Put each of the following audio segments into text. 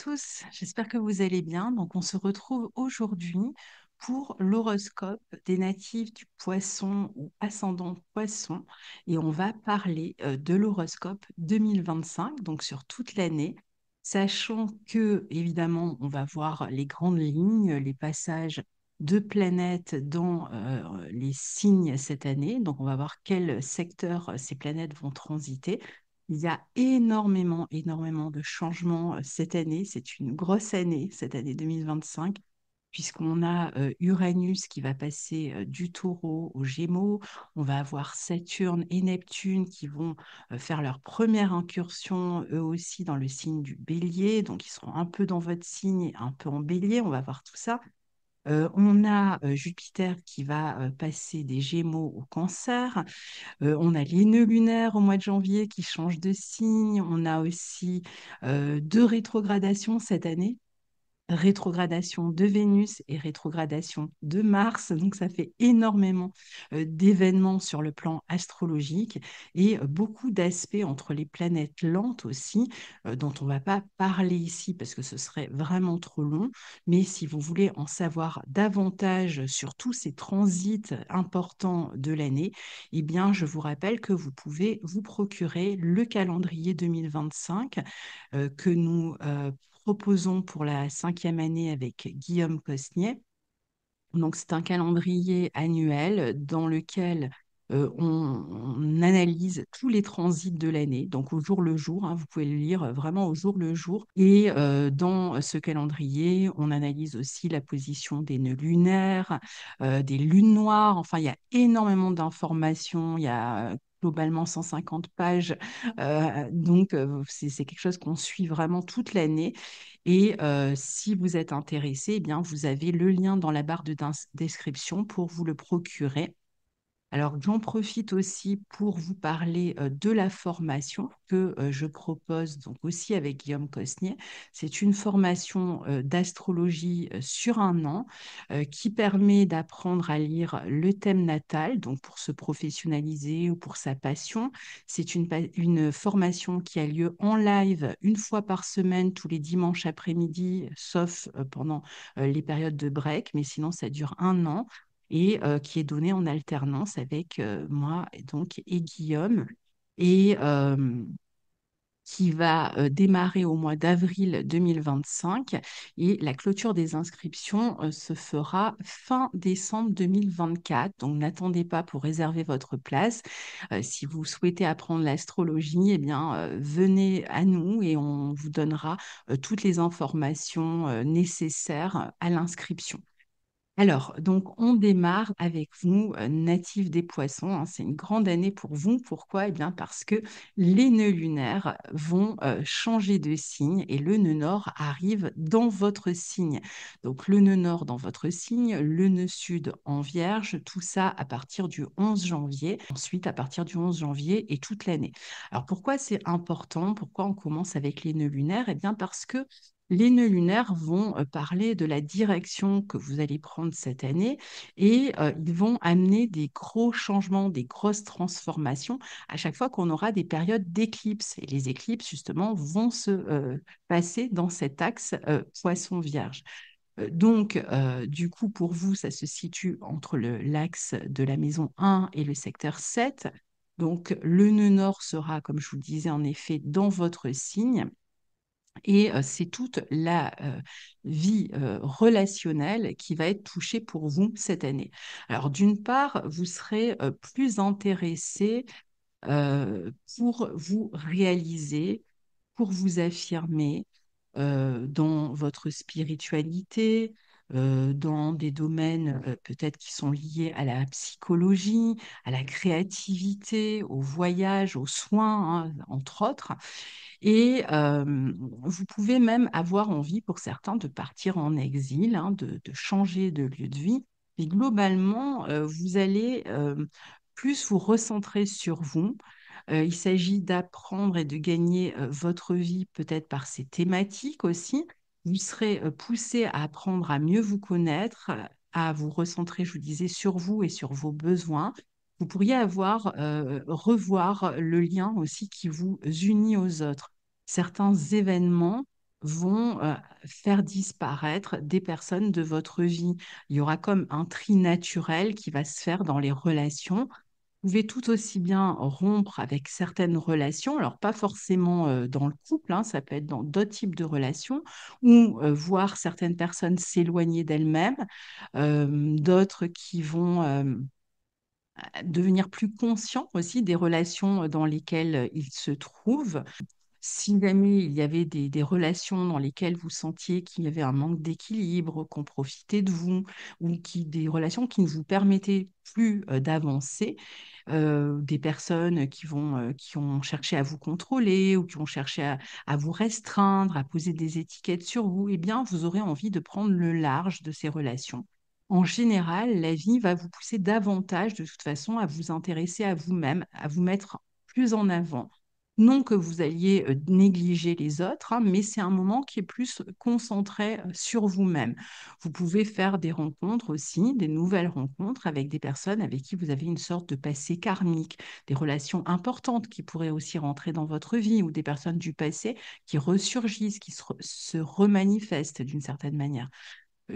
tous, j'espère que vous allez bien. Donc, on se retrouve aujourd'hui pour l'horoscope des natifs du poisson ou ascendant poisson. Et on va parler de l'horoscope 2025, donc sur toute l'année, sachant que, évidemment, on va voir les grandes lignes, les passages de planètes dans les signes cette année. Donc, on va voir quel secteur ces planètes vont transiter. Il y a énormément de changements cette année. C'est une grosse année, cette année 2025, puisqu'on a Uranus qui va passer du Taureau au Gémeaux. On va avoir Saturne et Neptune qui vont faire leur première incursion, eux aussi, dans le signe du Bélier. Donc, ils seront un peu dans votre signe et un peu en Bélier. On va voir tout ça. On a Jupiter qui va passer des Gémeaux au Cancer. On a les nœuds lunaires au mois de janvier qui changent de signe. On a aussi deux rétrogradations cette année, rétrogradation de Vénus et rétrogradation de Mars. Donc, ça fait énormément d'événements sur le plan astrologique et beaucoup d'aspects entre les planètes lentes aussi, dont on ne va pas parler ici parce que ce serait vraiment trop long. Mais si vous voulez en savoir davantage sur tous ces transits importants de l'année, eh bien, je vous rappelle que vous pouvez vous procurer le calendrier 2025 que nous proposons pour la cinquième année avec Guillaume Cosnier. Donc, c'est un calendrier annuel dans lequel on analyse tous les transits de l'année, donc au jour le jour, hein, vous pouvez le lire vraiment au jour le jour. Et dans ce calendrier, on analyse aussi la position des nœuds lunaires, des lunes noires. Enfin, il y a énormément d'informations. Il y a globalement 150 pages. Donc, c'est quelque chose qu'on suit vraiment toute l'année. Et si vous êtes intéressé, eh bien, vous avez le lien dans la barre de description pour vous le procurer. Alors, j'en profite aussi pour vous parler de la formation que je propose donc aussi avec Guillaume Cosnier. C'est une formation d'astrologie sur un an qui permet d'apprendre à lire le thème natal, donc pour se professionnaliser ou pour sa passion. C'est une formation qui a lieu en live une fois par semaine, tous les dimanches après-midi, sauf pendant les périodes de break, mais sinon ça dure un an et qui est donné en alternance avec moi et Guillaume et qui va démarrer au mois d'avril 2025 et la clôture des inscriptions se fera fin décembre 2024. Donc n'attendez pas pour réserver votre place. Si vous souhaitez apprendre l'astrologie, eh bien venez à nous et on vous donnera toutes les informations nécessaires à l'inscription. Alors, donc, on démarre avec vous, natifs des poissons, hein. C'est une grande année pour vous. Pourquoi? Eh bien, parce que les nœuds lunaires vont changer de signe et le nœud nord arrive dans votre signe. Donc, le nœud nord dans votre signe, le nœud sud en vierge, tout ça à partir du 11 janvier. Ensuite, à partir du 11 janvier et toute l'année. Alors, pourquoi c'est important? Pourquoi on commence avec les nœuds lunaires? Eh bien, parce que les nœuds lunaires vont parler de la direction que vous allez prendre cette année et ils vont amener des gros changements, des grosses transformations à chaque fois qu'on aura des périodes d'éclipses. Et les éclipses, justement, vont se passer dans cet axe poisson-vierge. Donc, du coup, pour vous, ça se situe entre l'axe de la maison 1 et le secteur 7. Donc, le nœud nord sera, comme je vous le disais, en effet, dans votre signe. Et c'est toute la vie relationnelle qui va être touchée pour vous cette année. Alors, d'une part, vous serez plus intéressé pour vous réaliser, pour vous affirmer dans votre spiritualité, dans des domaines peut-être qui sont liés à la psychologie, à la créativité, au voyage, aux soins, hein, entre autres. Et vous pouvez même avoir envie, pour certains, de partir en exil, hein, de changer de lieu de vie. Et globalement, vous allez plus vous recentrer sur vous. Il s'agit d'apprendre et de gagner votre vie peut-être par ces thématiques aussi. Vous serez poussé à apprendre à mieux vous connaître, à vous recentrer, je vous disais, sur vous et sur vos besoins. Vous pourriez revoir le lien aussi qui vous unit aux autres. Certains événements vont faire disparaître des personnes de votre vie. Il y aura comme un tri naturel qui va se faire dans les relations. Vous pouvez tout aussi bien rompre avec certaines relations, alors pas forcément dans le couple, hein, ça peut être dans d'autres types de relations, ou voir certaines personnes s'éloigner d'elles-mêmes, d'autres qui vont devenir plus conscients aussi des relations dans lesquelles ils se trouvent. Si jamais il y avait des relations dans lesquelles vous sentiez qu'il y avait un manque d'équilibre, qu'on profitait de vous, ou des relations qui ne vous permettaient plus d'avancer, des personnes qui ont cherché à vous contrôler ou qui ont cherché à vous restreindre, à poser des étiquettes sur vous, eh bien, vous aurez envie de prendre le large de ces relations. En général, la vie va vous pousser davantage, de toute façon, à vous intéresser à vous-même, à vous mettre plus en avant. Non que vous alliez négliger les autres, hein, mais c'est un moment qui est plus concentré sur vous-même. Vous pouvez faire des rencontres aussi, des nouvelles rencontres avec des personnes avec qui vous avez une sorte de passé karmique, des relations importantes qui pourraient aussi rentrer dans votre vie ou des personnes du passé qui ressurgissent, se remanifestent d'une certaine manière.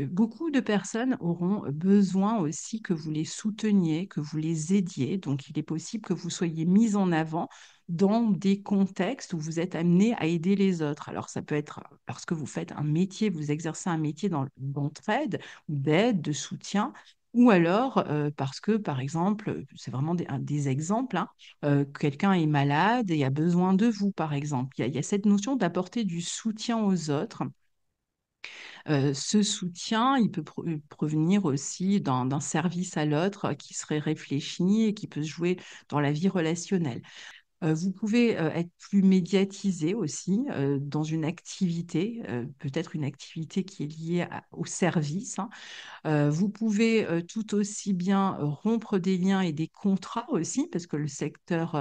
Beaucoup de personnes auront besoin aussi que vous les souteniez, que vous les aidiez. Donc, il est possible que vous soyez mis en avant dans des contextes où vous êtes amené à aider les autres. Alors, ça peut être parce que vous faites un métier, vous exercez un métier d'entraide, ou d'aide, de soutien, ou alors parce que, par exemple, c'est vraiment des exemples, hein, quelqu'un est malade et a besoin de vous, par exemple. Il y a cette notion d'apporter du soutien aux autres. Ce soutien, il peut provenir aussi d'un service à l'autre qui serait réfléchi et qui peut se jouer dans la vie relationnelle. Vous pouvez être plus médiatisé aussi dans une activité, peut-être une activité qui est liée au service, hein. Vous pouvez tout aussi bien rompre des liens et des contrats aussi, parce que le secteur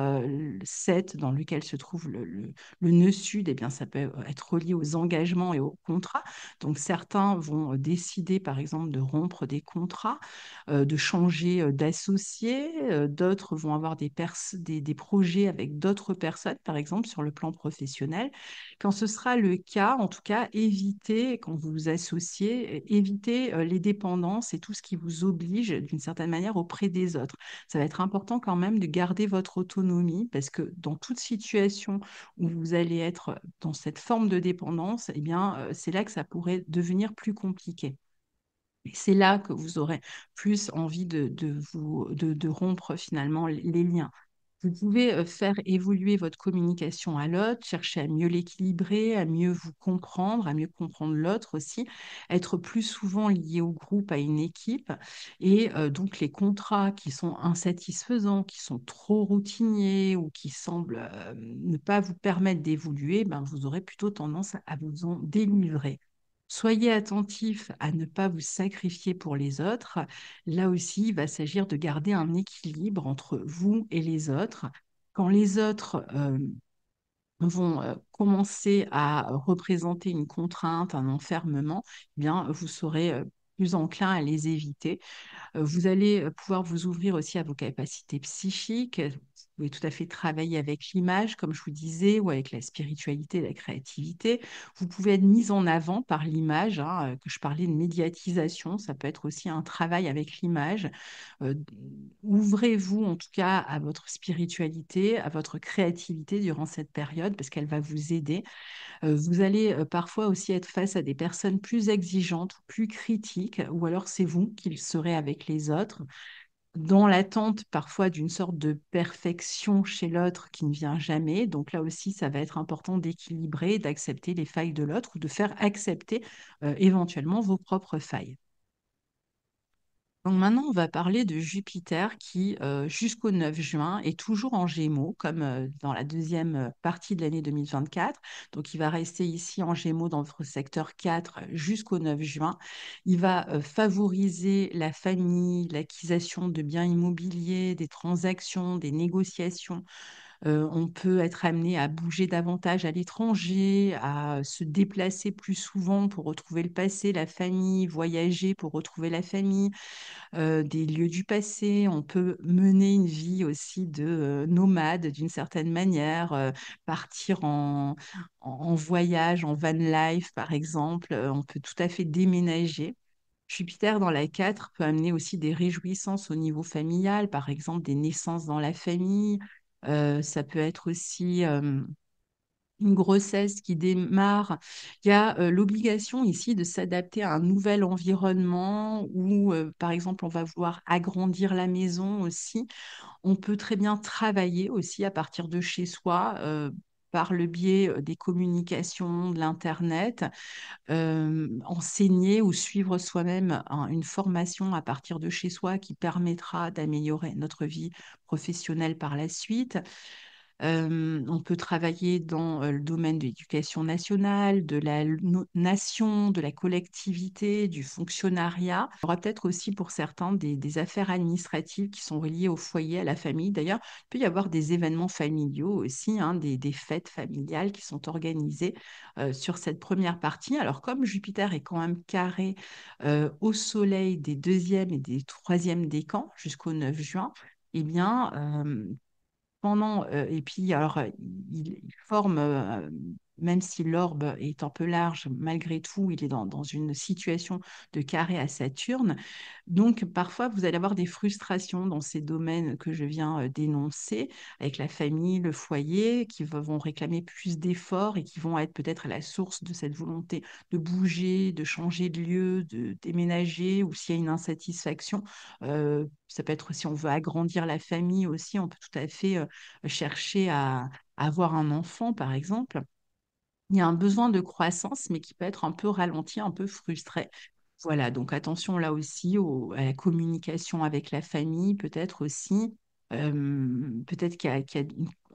7 dans lequel se trouve le nœud sud, eh bien, ça peut être relié aux engagements et aux contrats. Donc certains vont décider, par exemple, de rompre des contrats, de changer d'associé. D'autres vont avoir des projets avec d'autres personnes, par exemple, sur le plan professionnel. Quand ce sera le cas, en tout cas, évitez, quand vous vous associez, évitez les dépendances et tout ce qui vous oblige d'une certaine manière auprès des autres. Ça va être important quand même de garder votre autonomie parce que dans toute situation où vous allez être dans cette forme de dépendance, eh bien, c'est là que ça pourrait devenir plus compliqué. Et c'est là que vous aurez plus envie de rompre finalement les liens. Vous pouvez faire évoluer votre communication à l'autre, chercher à mieux l'équilibrer, à mieux vous comprendre, à mieux comprendre l'autre aussi, être plus souvent lié au groupe, à une équipe. Et donc les contrats qui sont insatisfaisants, qui sont trop routiniers ou qui semblent ne pas vous permettre d'évoluer, ben, vous aurez plutôt tendance à vous en délivrer. Soyez attentif à ne pas vous sacrifier pour les autres. Là aussi, il va s'agir de garder un équilibre entre vous et les autres. Quand les autres vont commencer à représenter une contrainte, un enfermement, eh bien, vous serez plus enclin à les éviter. Vous allez pouvoir vous ouvrir aussi à vos capacités psychiques. Vous pouvez tout à fait travailler avec l'image, comme je vous disais, ou avec la spiritualité, la créativité. Vous pouvez être mise en avant par l'image, hein, que je parlais de médiatisation. Ça peut être aussi un travail avec l'image. Euh, Ouvrez-vous en tout cas à votre spiritualité, à votre créativité durant cette période, parce qu'elle va vous aider. Vous allez parfois aussi être face à des personnes plus exigeantes, plus critiques, ou alors c'est vous qui le serez avec les autres, dans l'attente parfois d'une sorte de perfection chez l'autre qui ne vient jamais. Donc là aussi, ça va être important d'équilibrer, d'accepter les failles de l'autre ou de faire accepter éventuellement vos propres failles. Donc maintenant, on va parler de Jupiter qui, jusqu'au 9 juin, est toujours en Gémeaux, comme dans la deuxième partie de l'année 2024. Donc, il va rester ici en Gémeaux dans votre secteur 4 jusqu'au 9 juin. Il va favoriser la famille, l'acquisition de biens immobiliers, des transactions, des négociations, On peut être amené à bouger davantage à l'étranger, à se déplacer plus souvent pour retrouver le passé, la famille, voyager pour retrouver la famille, des lieux du passé. On peut mener une vie aussi de nomade d'une certaine manière, partir en voyage, en van life par exemple. On peut tout à fait déménager. Jupiter dans la 4 peut amener aussi des réjouissances au niveau familial, par exemple des naissances dans la famille. Ça peut être aussi une grossesse qui démarre. Il y a l'obligation ici de s'adapter à un nouvel environnement où, par exemple, on va vouloir agrandir la maison aussi. On peut très bien travailler aussi à partir de chez soi. Par le biais des communications, de l'Internet, enseigner ou suivre soi-même une formation à partir de chez soi qui permettra d'améliorer notre vie professionnelle par la suite. On peut travailler dans le domaine de l'éducation nationale, de la nation, de la collectivité, du fonctionnariat. Il y aura peut-être aussi pour certains des affaires administratives qui sont reliées au foyer, à la famille. D'ailleurs, il peut y avoir des événements familiaux aussi, hein, des fêtes familiales qui sont organisées sur cette première partie. Alors, comme Jupiter est quand même carré au Soleil des deuxième et des troisième décans jusqu'au 9 juin, eh bien, et puis alors il forme, même si l'orbe est un peu large, malgré tout, il est dans une situation de carré à Saturne. Donc parfois, vous allez avoir des frustrations dans ces domaines que je viens d'énoncer, avec la famille, le foyer, vont réclamer plus d'efforts et qui vont être peut-être à la source de cette volonté de bouger, de changer de lieu, de déménager, ou s'il y a une insatisfaction. Ça peut être si on veut agrandir la famille aussi, on peut tout à fait chercher à avoir un enfant, par exemple. Il y a un besoin de croissance, mais qui peut être un peu ralenti, un peu frustré. Voilà, donc attention là aussi à la communication avec la famille, peut-être aussi. Peut-être qu'il y a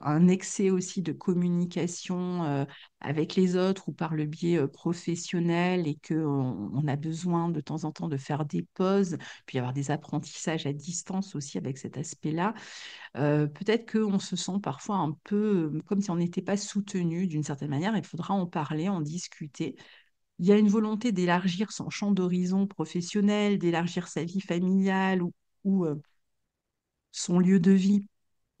un excès aussi de communication avec les autres ou par le biais professionnel et qu'on a besoin de temps en temps de faire des pauses, puis avoir des apprentissages à distance aussi avec cet aspect-là. Peut-être qu'on se sent parfois un peu comme si on n'était pas soutenu d'une certaine manière. Il faudra en parler, en discuter. Il y a une volonté d'élargir son champ d'horizon professionnel, d'élargir sa vie familiale ou son lieu de vie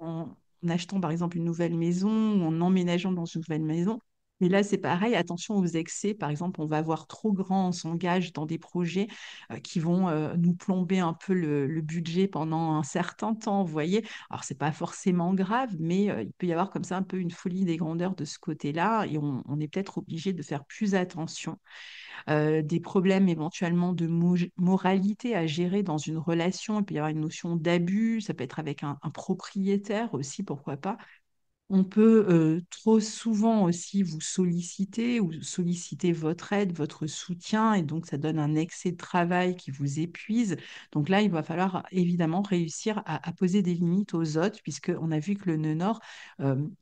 en achetant par exemple une nouvelle maison ou en emménageant dans une nouvelle maison. Mais là, c'est pareil, attention aux excès. Par exemple, on va voir trop grand, on s'engage dans des projets qui vont nous plomber un peu le budget pendant un certain temps, vous voyez. Alors, c'est pas forcément grave, mais il peut y avoir comme ça un peu une folie des grandeurs de ce côté-là et on est peut-être obligé de faire plus attention des problèmes éventuellement de moralité à gérer dans une relation. Il peut y avoir une notion d'abus, ça peut être avec un propriétaire aussi, pourquoi pas. On peut trop souvent aussi vous solliciter ou solliciter votre aide, votre soutien, et donc ça donne un excès de travail qui vous épuise. Donc là, il va falloir évidemment réussir à poser des limites aux autres, puisqu'on a vu que le nœud nord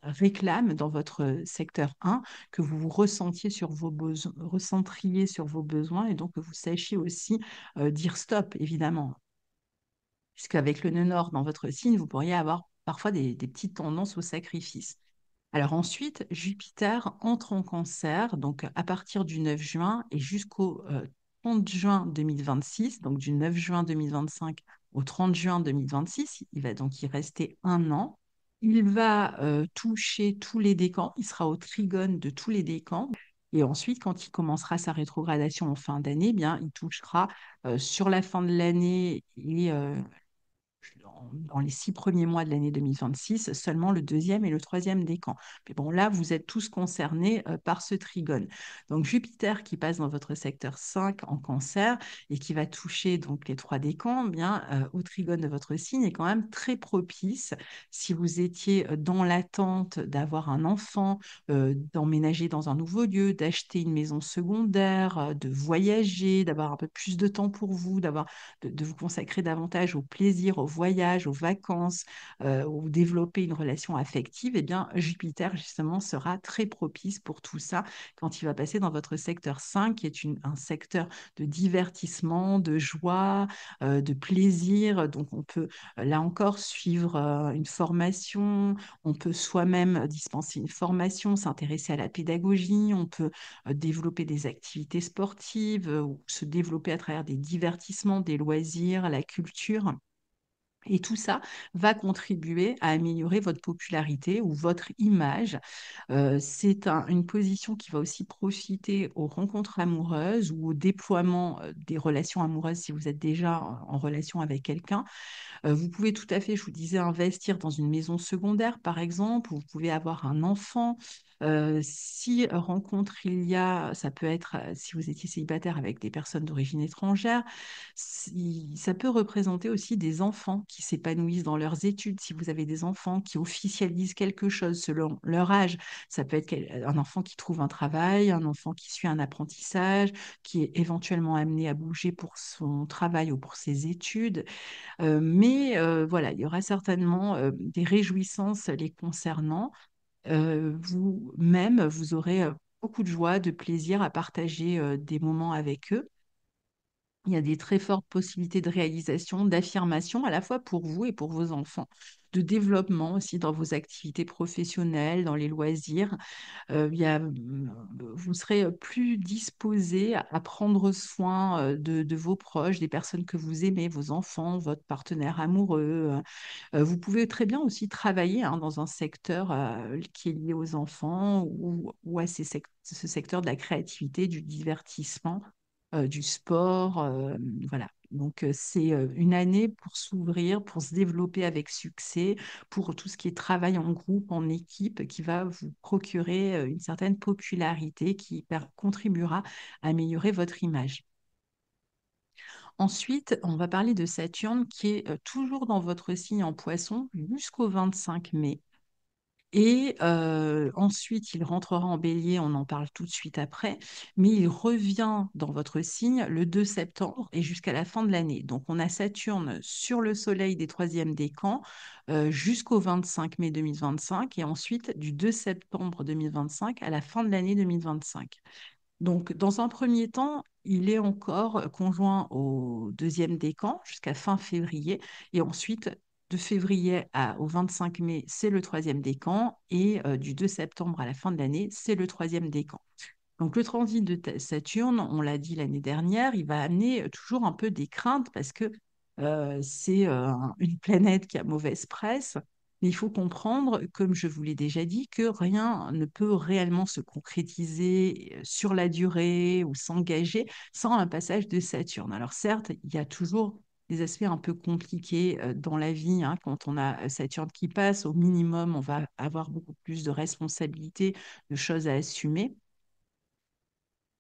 réclame dans votre secteur 1 que vous vous ressentiez sur vos besoins, recentriez sur vos besoins, et donc que vous sachiez aussi dire stop, évidemment. Puisqu'avec le nœud nord dans votre signe, vous pourriez avoir parfois des petites tendances au sacrifice. Alors ensuite, Jupiter entre en Cancer, donc à partir du 9 juin et jusqu'au 30 juin 2026, donc du 9 juin 2025 au 30 juin 2026, il va donc y rester un an. Il va toucher tous les décans, il sera au trigone de tous les décans. Et ensuite, quand il commencera sa rétrogradation en fin d'année, eh bien, il touchera sur la fin de l'année et dans les 6 premiers mois de l'année 2026, seulement le deuxième et le troisième décan. Mais bon, là, vous êtes tous concernés par ce trigone. Donc, Jupiter qui passe dans votre secteur 5 en cancer et qui va toucher donc les trois décans, eh bien, au trigone de votre signe est quand même très propice si vous étiez dans l'attente d'avoir un enfant, d'emménager dans un nouveau lieu, d'acheter une maison secondaire, de voyager, d'avoir un peu plus de temps pour vous, de vous consacrer davantage au plaisir, au voyage voyage, aux vacances, ou développer une relation affective, eh bien, Jupiter, justement, sera très propice pour tout ça quand il va passer dans votre secteur 5, qui est un secteur de divertissement, de joie, de plaisir. Donc, on peut, là encore, suivre une formation, on peut soi-même dispenser une formation, s'intéresser à la pédagogie, on peut développer des activités sportives, ou se développer à travers des divertissements, des loisirs, la culture. Et tout ça va contribuer à améliorer votre popularité ou votre image. C'est une position qui va aussi profiter aux rencontres amoureuses ou au déploiement des relations amoureuses si vous êtes déjà en relation avec quelqu'un. Vous pouvez tout à fait, je vous disais, investir dans une maison secondaire, par exemple, ou vous pouvez avoir un enfant. Si rencontre il y a, ça peut être, si vous étiez célibataire avec des personnes d'origine étrangère, ça peut représenter aussi des enfants qui s'épanouissent dans leurs études. Si vous avez des enfants qui officialisent quelque chose selon leur âge, ça peut être un enfant qui trouve un travail, un enfant qui suit un apprentissage, qui est éventuellement amené à bouger pour son travail ou pour ses études. Mais voilà, il y aura certainement des réjouissances les concernant. Vous-même, vous aurez beaucoup de joie, de plaisir à partager des moments avec eux. Il y a des très fortes possibilités de réalisation, d'affirmation, à la fois pour vous et pour vos enfants, de développement aussi dans vos activités professionnelles, dans les loisirs. Vous serez plus disposé à prendre soin de vos proches, des personnes que vous aimez, vos enfants, votre partenaire amoureux. Vous pouvez très bien aussi travailler hein, dans un secteur qui est lié aux enfants ou à ce secteur de la créativité, du divertissement, du sport. Voilà. Donc, c'est une année pour s'ouvrir, pour se développer avec succès, pour tout ce qui est travail en groupe, en équipe, qui va vous procurer une certaine popularité qui contribuera à améliorer votre image. Ensuite, on va parler de Saturne qui est toujours dans votre signe en Poisson jusqu'au 25 mai. Et ensuite, il rentrera en Bélier, on en parle tout de suite après, mais il revient dans votre signe le 2 septembre et jusqu'à la fin de l'année. Donc, on a Saturne sur le Soleil des troisièmes décans jusqu'au 25 mai 2025 et ensuite du 2 septembre 2025 à la fin de l'année 2025. Donc, dans un premier temps, il est encore conjoint au deuxième décan jusqu'à fin février. Et ensuite, de février au 25 mai, c'est le troisième décan. Et du 2 septembre à la fin de l'année, c'est le troisième décan. Donc, le transit de Saturne, on l'a dit l'année dernière, il va amener toujours un peu des craintes parce que c'est une planète qui a mauvaise presse. Mais il faut comprendre, comme je vous l'ai déjà dit, que rien ne peut réellement se concrétiser sur la durée ou s'engager sans un passage de Saturne. Alors certes, il y a toujours des aspects un peu compliqués dans la vie. Hein. Quand on a Saturne qui passe, au minimum, on va avoir beaucoup plus de responsabilités, de choses à assumer.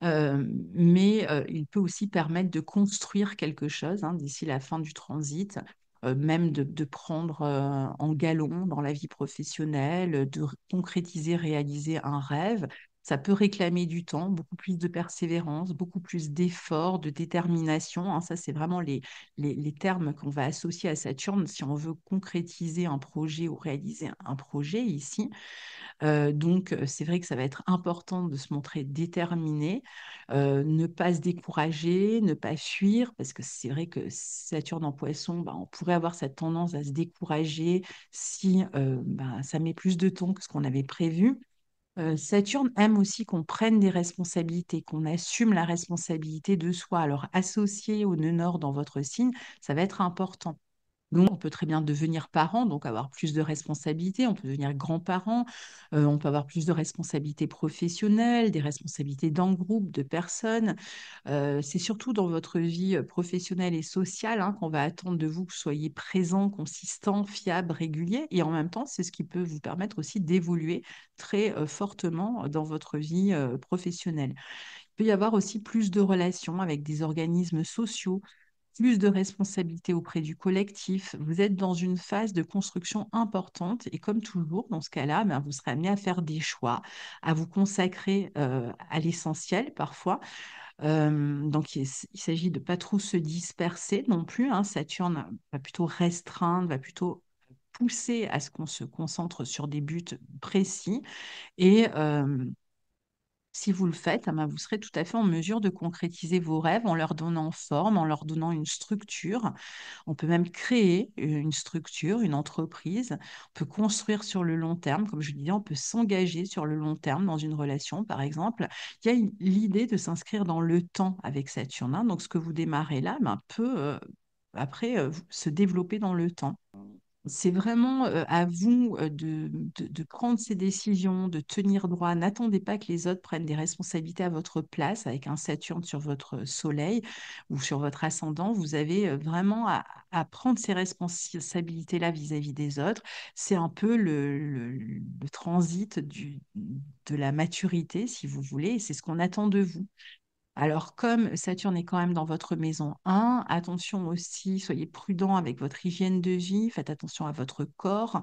Mais il peut aussi permettre de construire quelque chose hein, d'ici la fin du transit, même de prendre en galon dans la vie professionnelle, de concrétiser, réaliser un rêve. Ça peut réclamer du temps, beaucoup plus de persévérance, beaucoup plus d'efforts, de détermination. Hein. Ça, c'est vraiment les termes qu'on va associer à Saturne si on veut concrétiser un projet ou réaliser un projet ici. Donc, c'est vrai que ça va être important de se montrer déterminé, ne pas se décourager, ne pas fuir, parce que c'est vrai que Saturne en Poisson, bah, on pourrait avoir cette tendance à se décourager si bah, ça met plus de temps que ce qu'on avait prévu. Saturne aime aussi qu'on prenne des responsabilités, qu'on assume la responsabilité de soi. Alors, associé au nœud nord dans votre signe, ça va être important. Donc, on peut très bien devenir parent, donc avoir plus de responsabilités. On peut devenir grand-parent, on peut avoir plus de responsabilités professionnelles, des responsabilités d'un groupe de personnes. C'est surtout dans votre vie professionnelle et sociale hein, qu'on va attendre de vous que vous soyez présent, consistant, fiable, régulier. Et en même temps, c'est ce qui peut vous permettre aussi d'évoluer très fortement dans votre vie professionnelle. Il peut y avoir aussi plus de relations avec des organismes sociaux, plus de responsabilités auprès du collectif. Vous êtes dans une phase de construction importante et comme toujours, dans ce cas-là, ben, vous serez amené à faire des choix, à vous consacrer à l'essentiel parfois, Donc, il s'agit de pas trop se disperser non plus, hein. Saturne va plutôt restreindre, va plutôt pousser à ce qu'on se concentre sur des buts précis. Et si vous le faites, ah ben, vous serez tout à fait en mesure de concrétiser vos rêves en leur donnant forme, en leur donnant une structure. On peut même créer une structure, une entreprise. On peut construire sur le long terme. Comme je le disais, on peut s'engager sur le long terme dans une relation, par exemple. Il y a l'idée de s'inscrire dans le temps avec Saturne, hein. Donc, ce que vous démarrez là, ben, peut après se développer dans le temps. C'est vraiment à vous de prendre ces décisions, de tenir droit. N'attendez pas que les autres prennent des responsabilités à votre place avec un Saturne sur votre soleil ou sur votre ascendant. Vous avez vraiment à prendre ces responsabilités-là vis-à-vis des autres. C'est un peu le transit de la maturité, si vous voulez, et c'est ce qu'on attend de vous. Alors, comme Saturne est quand même dans votre maison 1, attention aussi, soyez prudent avec votre hygiène de vie, faites attention à votre corps.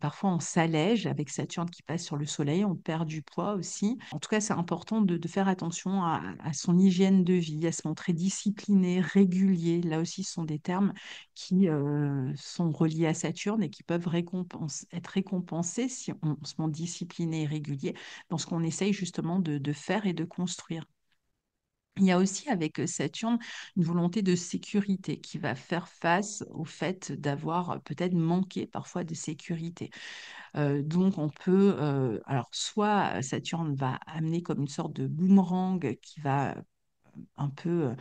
Parfois, on s'allège avec Saturne qui passe sur le Soleil, on perd du poids aussi. En tout cas, c'est important de faire attention à son hygiène de vie, à se montrer discipliné, régulier. Là aussi, ce sont des termes qui sont reliés à Saturne et qui peuvent être récompensés si on se montre discipliné et régulier dans ce qu'on essaye justement de faire et de construire. Il y a aussi avec Saturne une volonté de sécurité qui va faire face au fait d'avoir peut-être manqué parfois de sécurité. Donc on peut, alors soit Saturne va amener comme une sorte de boomerang qui va un peu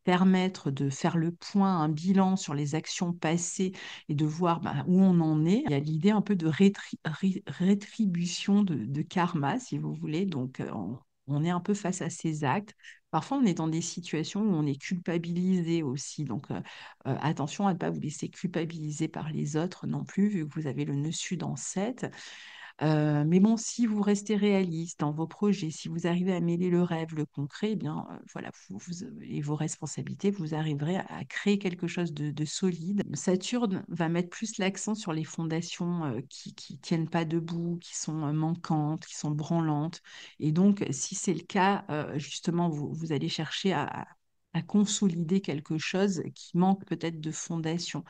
permettre de faire le point, un bilan sur les actions passées et de voir bah, où on en est. Il y a l'idée un peu de rétribution de karma, si vous voulez. Donc, on est un peu face à ces actes. Parfois, on est dans des situations où on est culpabilisé aussi. Donc, attention à ne pas vous laisser culpabiliser par les autres non plus, vu que vous avez le nœud sud en 7. Mais bon, si vous restez réaliste dans vos projets, si vous arrivez à mêler le rêve, le concret, eh bien, voilà, et vos responsabilités, vous arriverez à créer quelque chose de solide. Saturne va mettre plus l'accent sur les fondations qui tiennent pas debout, qui sont manquantes, qui sont branlantes. Et donc, si c'est le cas, justement, vous allez chercher à consolider quelque chose qui manque peut-être de fondation.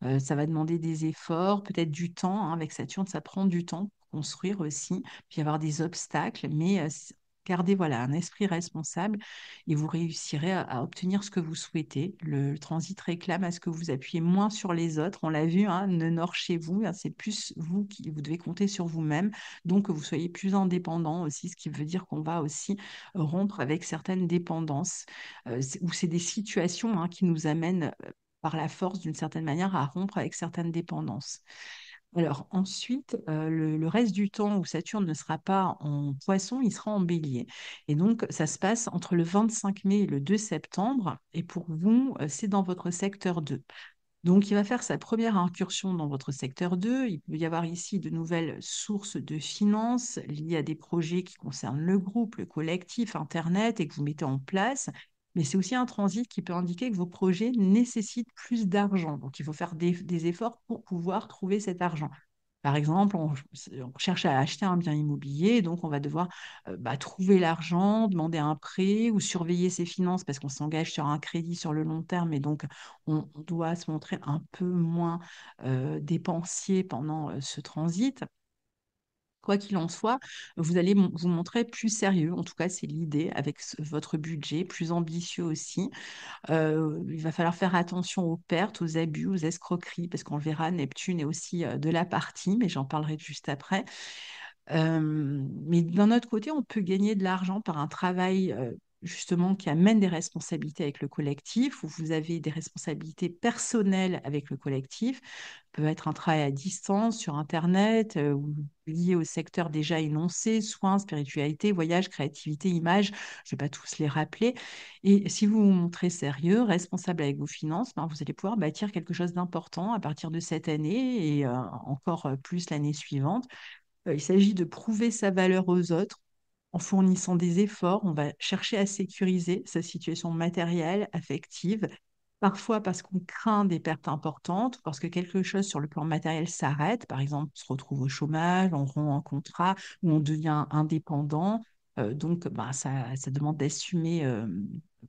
Ça va demander des efforts, peut-être du temps, hein. Avec Saturne, ça prend du temps pour construire aussi, puis y avoir des obstacles, mais gardez voilà, un esprit responsable et vous réussirez à obtenir ce que vous souhaitez. Le transit réclame à ce que vous appuyez moins sur les autres. On l'a vu, hein, nœud nord chez vous, hein, c'est plus vous qui vous devez compter sur vous-même, donc que vous soyez plus indépendant aussi, ce qui veut dire qu'on va aussi rompre avec certaines dépendances, ou c'est des situations hein, qui nous amènent par la force, d'une certaine manière, à rompre avec certaines dépendances. Alors ensuite, le reste du temps où Saturne ne sera pas en poisson, il sera en bélier. Et donc, ça se passe entre le 25 mai et le 2 septembre. Et pour vous, c'est dans votre secteur 2. Donc, il va faire sa première incursion dans votre secteur 2. Il peut y avoir ici de nouvelles sources de finances liées à des projets qui concernent le groupe, le collectif, Internet et que vous mettez en place. Mais c'est aussi un transit qui peut indiquer que vos projets nécessitent plus d'argent. Donc, il faut faire des efforts pour pouvoir trouver cet argent. Par exemple, on cherche à acheter un bien immobilier, donc on va devoir bah, trouver l'argent, demander un prêt ou surveiller ses finances parce qu'on s'engage sur un crédit sur le long terme et donc on doit se montrer un peu moins dépensier pendant ce transit. Quoi qu'il en soit, vous allez vous montrer plus sérieux, en tout cas c'est l'idée, avec votre budget, plus ambitieux aussi. Il va falloir faire attention aux pertes, aux abus, aux escroqueries, parce qu'on le verra, Neptune est aussi de la partie, mais j'en parlerai juste après. Mais d'un autre côté, on peut gagner de l'argent par un travail justement qui amène des responsabilités avec le collectif, où vous avez des responsabilités personnelles avec le collectif. Peut être un travail à distance sur Internet ou lié au secteur déjà énoncé, soins, spiritualité, voyage, créativité, image. Je ne vais pas tous les rappeler. Et si vous vous montrez sérieux, responsable avec vos finances, ben, vous allez pouvoir bâtir quelque chose d'important à partir de cette année et encore plus l'année suivante. Il s'agit de prouver sa valeur aux autres en fournissant des efforts. On va chercher à sécuriser sa situation matérielle, affective, parfois parce qu'on craint des pertes importantes, parce que quelque chose sur le plan matériel s'arrête. Par exemple, on se retrouve au chômage, on rompt un contrat ou on devient indépendant. Donc, bah, ça demande d'assumer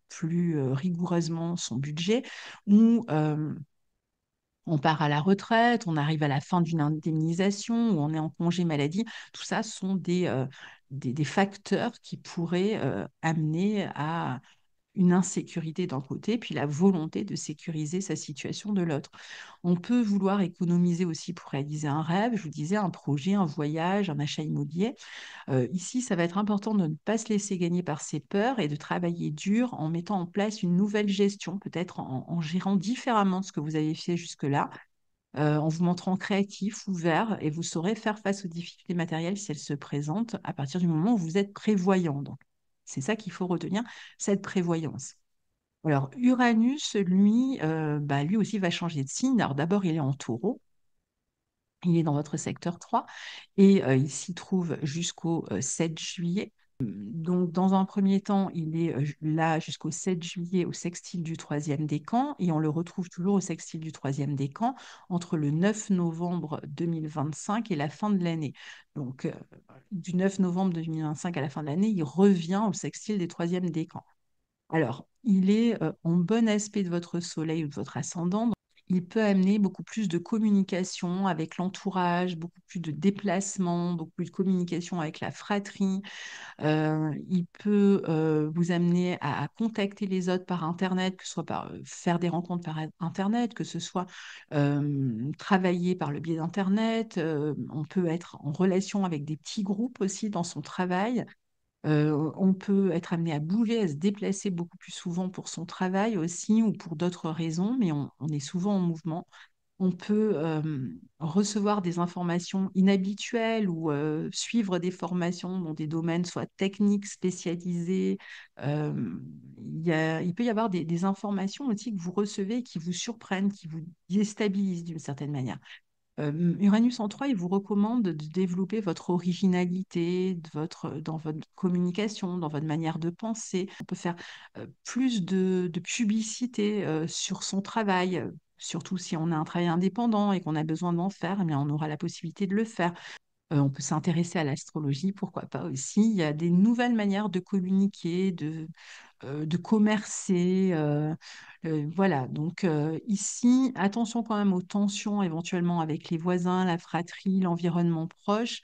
plus rigoureusement son budget. Ou on part à la retraite, on arrive à la fin d'une indemnisation ou on est en congé maladie. Tout ça sont des facteurs qui pourraient amener à une insécurité d'un côté, puis la volonté de sécuriser sa situation de l'autre. On peut vouloir économiser aussi pour réaliser un rêve, je vous disais, un projet, un voyage, un achat immobilier. Ici, ça va être important de ne pas se laisser gagner par ses peurs et de travailler dur en mettant en place une nouvelle gestion, peut-être en gérant différemment ce que vous avez fait jusque-là, en vous montrant créatif, ouvert, et vous saurez faire face aux difficultés matérielles si elles se présentent à partir du moment où vous êtes prévoyant. Donc, c'est ça qu'il faut retenir, cette prévoyance. Alors, Uranus, lui, bah, lui aussi va changer de signe. Alors, d'abord, il est en taureau. Il est dans votre secteur 3 et il s'y trouve jusqu'au 7 juillet. Donc, dans un premier temps, il est là jusqu'au 7 juillet au sextile du troisième décan et on le retrouve toujours au sextile du troisième décan entre le 9 novembre 2025 et la fin de l'année. Donc, du 9 novembre 2025 à la fin de l'année, il revient au sextile des troisièmes décans. Alors, il est en bon aspect de votre soleil ou de votre ascendant. Donc il peut amener beaucoup plus de communication avec l'entourage, beaucoup plus de déplacements, beaucoup plus de communication avec la fratrie. Il peut vous amener à contacter les autres par Internet, que ce soit par faire des rencontres par Internet, que ce soit travailler par le biais d'Internet. On peut être en relation avec des petits groupes aussi dans son travail. On peut être amené à bouger, à se déplacer beaucoup plus souvent pour son travail aussi ou pour d'autres raisons, mais on est souvent en mouvement. On peut recevoir des informations inhabituelles ou suivre des formations dans des domaines soit techniques, spécialisés. Euh, il peut y avoir des informations aussi que vous recevez et qui vous surprennent, qui vous déstabilisent d'une certaine manière. Uranus en 3, il vous recommande de développer votre originalité, dans votre communication, dans votre manière de penser. On peut faire plus de publicité sur son travail, surtout si on a un travail indépendant et qu'on a besoin d'en faire, eh bien, on aura la possibilité de le faire. On peut s'intéresser à l'astrologie, pourquoi pas aussi. Il y a des nouvelles manières de communiquer, de commercer. Voilà, donc ici, attention quand même aux tensions éventuellement avec les voisins, la fratrie, l'environnement proche.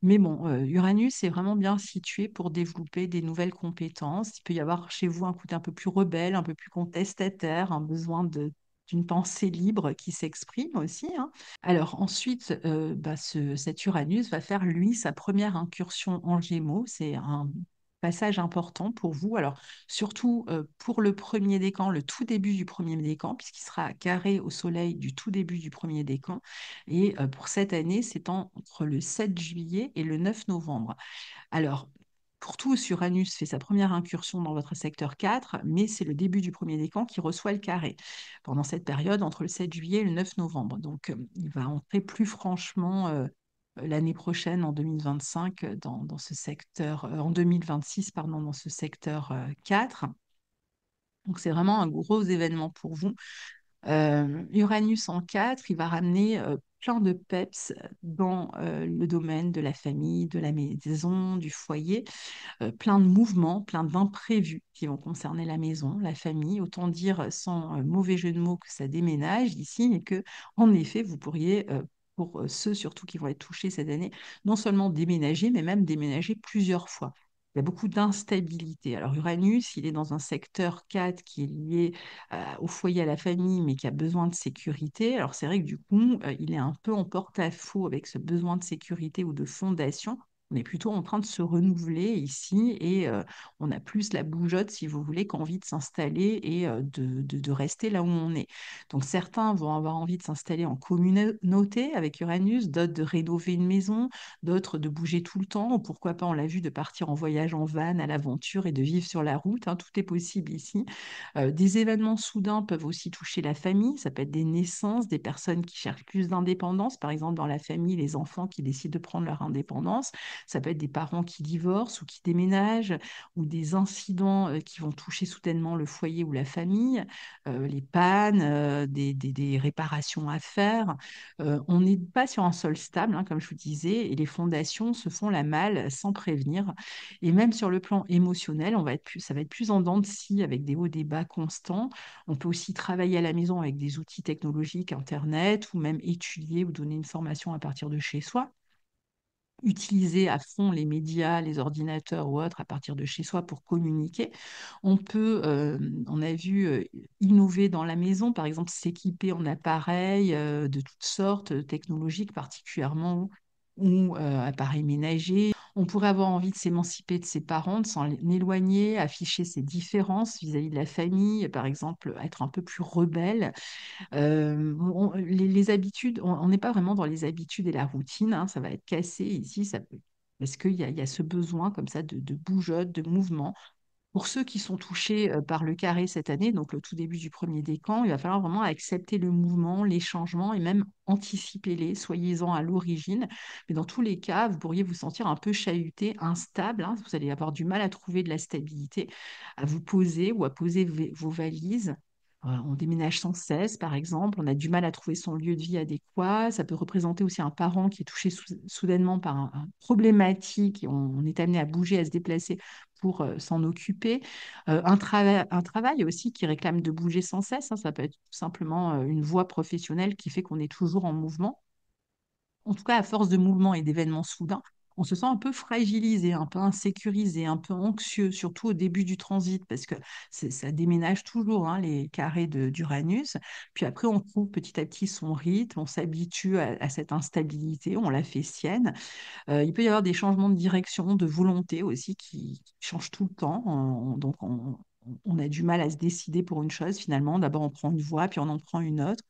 Mais bon, Uranus est vraiment bien situé pour développer des nouvelles compétences. Il peut y avoir chez vous un côté un peu plus rebelle, un peu plus contestataire, un besoin d'une pensée libre qui s'exprime aussi, hein. Alors ensuite, bah, cet Uranus va faire, lui, sa première incursion en Gémeaux. C'est un passage important pour vous. Alors, surtout pour le premier décan, le tout début du premier décan, puisqu'il sera carré au Soleil du tout début du premier décan. Et pour cette année, c'est entre le 7 juillet et le 9 novembre. Alors, pour tous, Uranus fait sa première incursion dans votre secteur 4, mais c'est le début du premier décan qui reçoit le carré pendant cette période entre le 7 juillet et le 9 novembre. Donc, il va entrer plus franchement l'année prochaine, en 2025, dans ce secteur, en 2026, pardon, dans ce secteur 4. Donc, c'est vraiment un gros événement pour vous. Uranus en 4, il va ramener plein de peps dans le domaine de la famille, de la maison, du foyer, plein de mouvements, plein d'imprévus qui vont concerner la maison, la famille. Autant dire sans mauvais jeu de mots que ça déménage ici, et que, en effet, vous pourriez, pour ceux surtout qui vont être touchés cette année, non seulement déménager, mais même déménager plusieurs fois. Il y a beaucoup d'instabilité. Alors Uranus, il est dans un secteur 4 qui est lié au foyer, à la famille, mais qui a besoin de sécurité. Alors c'est vrai que du coup, il est un peu en porte-à-faux avec ce besoin de sécurité ou de fondation. On est plutôt en train de se renouveler ici et on a plus la bougeotte, si vous voulez, qu'envie de s'installer et de rester là où on est. Donc certains vont avoir envie de s'installer en communauté avec Uranus, d'autres de rénover une maison, d'autres de bouger tout le temps, ou pourquoi pas, on l'a vu, de partir en voyage en van à l'aventure et de vivre sur la route, hein, tout est possible ici. Des événements soudains peuvent aussi toucher la famille. Ça peut être des naissances, des personnes qui cherchent plus d'indépendance. Par exemple, dans la famille, les enfants qui décident de prendre leur indépendance. Ça peut être des parents qui divorcent ou qui déménagent, ou des incidents qui vont toucher soudainement le foyer ou la famille, les pannes, des réparations à faire. On n'est pas sur un sol stable, hein, comme je vous disais, et les fondations se font la malle sans prévenir. Et même sur le plan émotionnel, ça va être plus en dents de scie avec des hauts, des bas constants. On peut aussi travailler à la maison avec des outils technologiques, Internet, ou même étudier ou donner une formation à partir de chez soi. Utiliser à fond les médias, les ordinateurs ou autres à partir de chez soi pour communiquer. On peut, on a vu, innover dans la maison, par exemple s'équiper en appareils de toutes sortes, technologiques particulièrement, ou appareils ménagers. On pourrait avoir envie de s'émanciper de ses parents, de s'en éloigner, afficher ses différences vis-à-vis de la famille, par exemple être un peu plus rebelle. Les habitudes, on n'est pas vraiment dans les habitudes et la routine, hein, ça va être cassé ici, parce il y a ce besoin comme ça de bougeotte, de mouvement. Pour ceux qui sont touchés par le carré cette année, donc le tout début du premier décan, il va falloir vraiment accepter le mouvement, les changements et même anticiper-les, soyez-en à l'origine. Mais dans tous les cas, vous pourriez vous sentir un peu chahuté, instable, hein, vous allez avoir du mal à trouver de la stabilité, à vous poser ou à poser vos valises. On déménage sans cesse, par exemple, on a du mal à trouver son lieu de vie adéquat. Ça peut représenter aussi un parent qui est touché soudainement par un problématique et on est amené à bouger, à se déplacer pour s'en occuper. Un travail aussi qui réclame de bouger sans cesse, hein, ça peut être tout simplement une voie professionnelle qui fait qu'on est toujours en mouvement. En tout cas, à force de mouvements et d'événements soudains, on se sent un peu fragilisé, un peu insécurisé, un peu anxieux, surtout au début du transit, parce que ça déménage toujours, hein, les carrés d'Uranus. Puis après, on trouve petit à petit son rythme, on s'habitue à cette instabilité, on la fait sienne. Il peut y avoir des changements de direction, de volonté aussi qui changent tout le temps. On a du mal à se décider pour une chose finalement. D'abord, on prend une voie, puis on en prend une autre.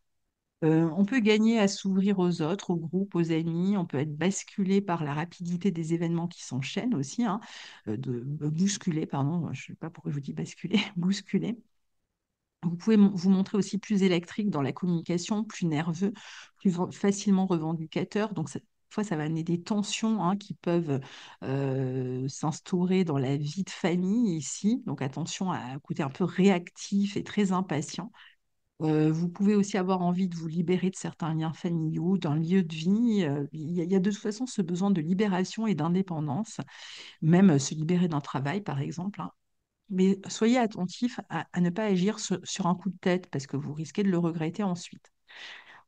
On peut gagner à s'ouvrir aux autres, aux groupes, aux amis. On peut être basculé par la rapidité des événements qui s'enchaînent aussi, hein, bousculé, pardon. Je ne sais pas pourquoi je vous dis basculer, bousculé. Vous pouvez vous montrer aussi plus électrique dans la communication, plus nerveux, facilement revendicateur. Donc, fois, ça va amener des tensions, hein, qui peuvent s'instaurer dans la vie de famille ici. Donc, attention à côté un peu réactif et très impatient. Vous pouvez aussi avoir envie de vous libérer de certains liens familiaux, d'un lieu de vie. Il y a de toute façon ce besoin de libération et d'indépendance, même se libérer d'un travail, par exemple, hein. Mais soyez attentif à ne pas agir sur un coup de tête parce que vous risquez de le regretter ensuite.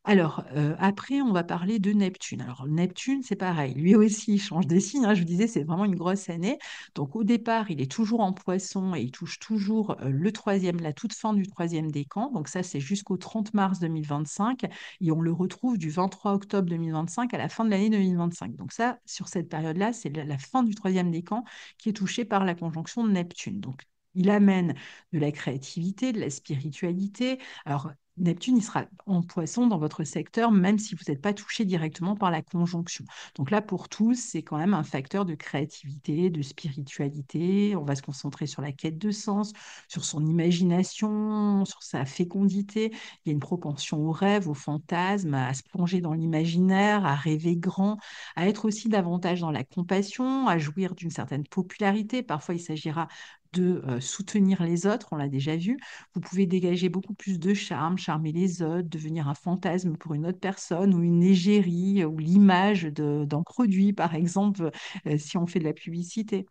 Alors, après, on va parler de Neptune. Alors, Neptune, c'est pareil. Lui aussi, il change de signe, hein. Je vous disais, c'est vraiment une grosse année. Donc, au départ, il est toujours en poisson et il touche toujours la toute fin du troisième décan. Donc, ça, c'est jusqu'au 30 mars 2025. Et on le retrouve du 23 octobre 2025 à la fin de l'année 2025. Donc, ça, sur cette période-là, c'est la fin du troisième décan qui est touchée par la conjonction de Neptune. Donc, il amène de la créativité, de la spiritualité. Alors, Neptune, il sera en poisson dans votre secteur, même si vous n'êtes pas touché directement par la conjonction. Donc là, pour tous, c'est quand même un facteur de créativité, de spiritualité. On va se concentrer sur la quête de sens, sur son imagination, sur sa fécondité. Il y a une propension au rêve, au fantasme, à se plonger dans l'imaginaire, à rêver grand, à être aussi davantage dans la compassion, à jouir d'une certaine popularité. Parfois, il s'agira de soutenir les autres, on l'a déjà vu. Vous pouvez dégager beaucoup plus de charme, charmer les autres, devenir un fantasme pour une autre personne ou une égérie ou l'image d'un produit, par exemple, si on fait de la publicité.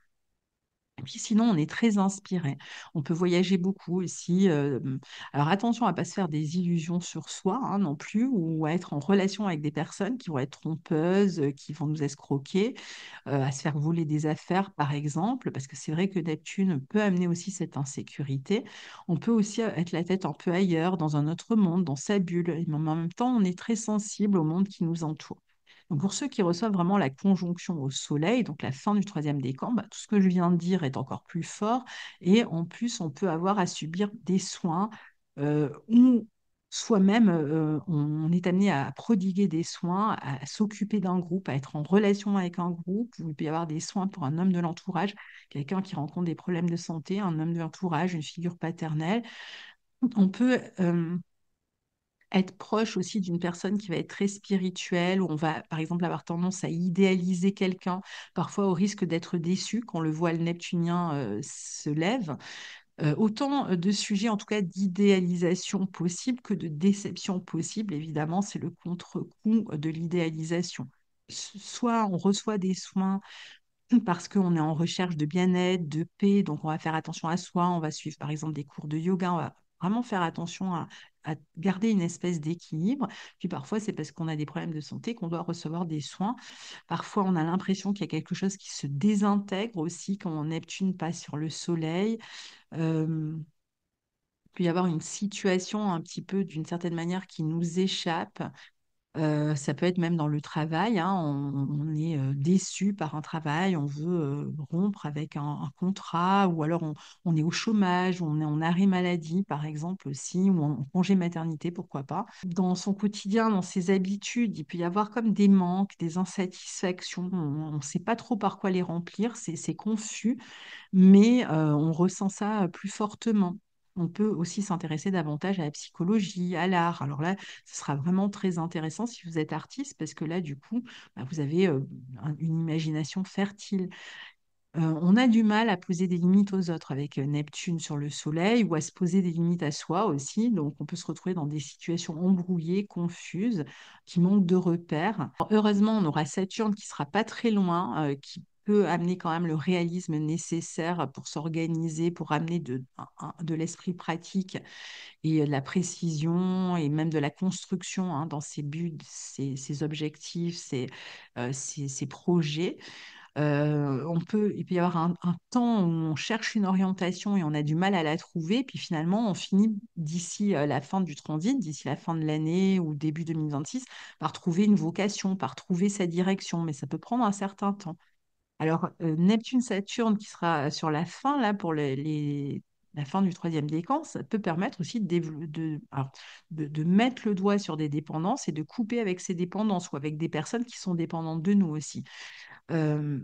Et puis sinon, on est très inspiré. On peut voyager beaucoup aussi. Alors attention à ne pas se faire des illusions sur soi, hein, non plus, ou à être en relation avec des personnes qui vont être trompeuses, qui vont nous escroquer, à se faire voler des affaires, par exemple, parce que c'est vrai que Neptune peut amener aussi cette insécurité. On peut aussi être la tête un peu ailleurs, dans un autre monde, dans sa bulle. Mais en même temps, on est très sensible au monde qui nous entoure. Donc pour ceux qui reçoivent vraiment la conjonction au soleil, donc la fin du troisième décan, bah, tout ce que je viens de dire est encore plus fort. Et en plus, on peut avoir à subir des soins ou soi-même, on est amené à prodiguer des soins, à s'occuper d'un groupe, à être en relation avec un groupe. Il peut y avoir des soins pour un homme de l'entourage, quelqu'un qui rencontre des problèmes de santé, un homme de l'entourage, une figure paternelle. On peut être proche aussi d'une personne qui va être très spirituelle, où on va, par exemple, avoir tendance à idéaliser quelqu'un, parfois au risque d'être déçu quand le voile neptunien se lève. Autant de sujets, en tout cas, d'idéalisation possible que de déception possible. Évidemment, c'est le contre-coup de l'idéalisation. Soit on reçoit des soins parce qu'on est en recherche de bien-être, de paix, donc on va faire attention à soi, on va suivre par exemple des cours de yoga, on va vraiment faire attention à garder une espèce d'équilibre. Puis parfois, c'est parce qu'on a des problèmes de santé qu'on doit recevoir des soins. Parfois, on a l'impression qu'il y a quelque chose qui se désintègre aussi quand Neptune passe sur le Soleil. Il peut y avoir une situation un petit peu, d'une certaine manière, qui nous échappe. Ça peut être même dans le travail, hein, on est déçu par un travail, on veut rompre avec un contrat, ou alors on est au chômage, ou on est en arrêt maladie, par exemple, aussi, ou en congé maternité, pourquoi pas. Dans son quotidien, dans ses habitudes, il peut y avoir comme des manques, des insatisfactions, on ne sait pas trop par quoi les remplir, c'est confus, mais on ressent ça plus fortement. On peut aussi s'intéresser davantage à la psychologie, à l'art. Alors là, ce sera vraiment très intéressant si vous êtes artiste, parce que là, du coup, bah, vous avez une imagination fertile. On a du mal à poser des limites aux autres avec Neptune sur le Soleil, ou à se poser des limites à soi aussi. Donc, on peut se retrouver dans des situations embrouillées, confuses, qui manquent de repères. Alors, heureusement, on aura Saturne qui sera pas très loin, qui peut amener quand même le réalisme nécessaire pour s'organiser, pour amener de l'esprit pratique et de la précision et même de la construction, hein, dans ses buts, ses objectifs, ses projets. Il peut y avoir un temps où on cherche une orientation et on a du mal à la trouver, puis finalement, on finit d'ici la fin du transit, d'ici la fin de l'année ou début 2026, par trouver une vocation, par trouver sa direction, mais ça peut prendre un certain temps. Alors, Neptune-Saturne, qui sera sur la fin, là, pour la fin du troisième décan, ça peut permettre aussi de mettre le doigt sur des dépendances et de couper avec ces dépendances, ou avec des personnes qui sont dépendantes de nous aussi. Euh,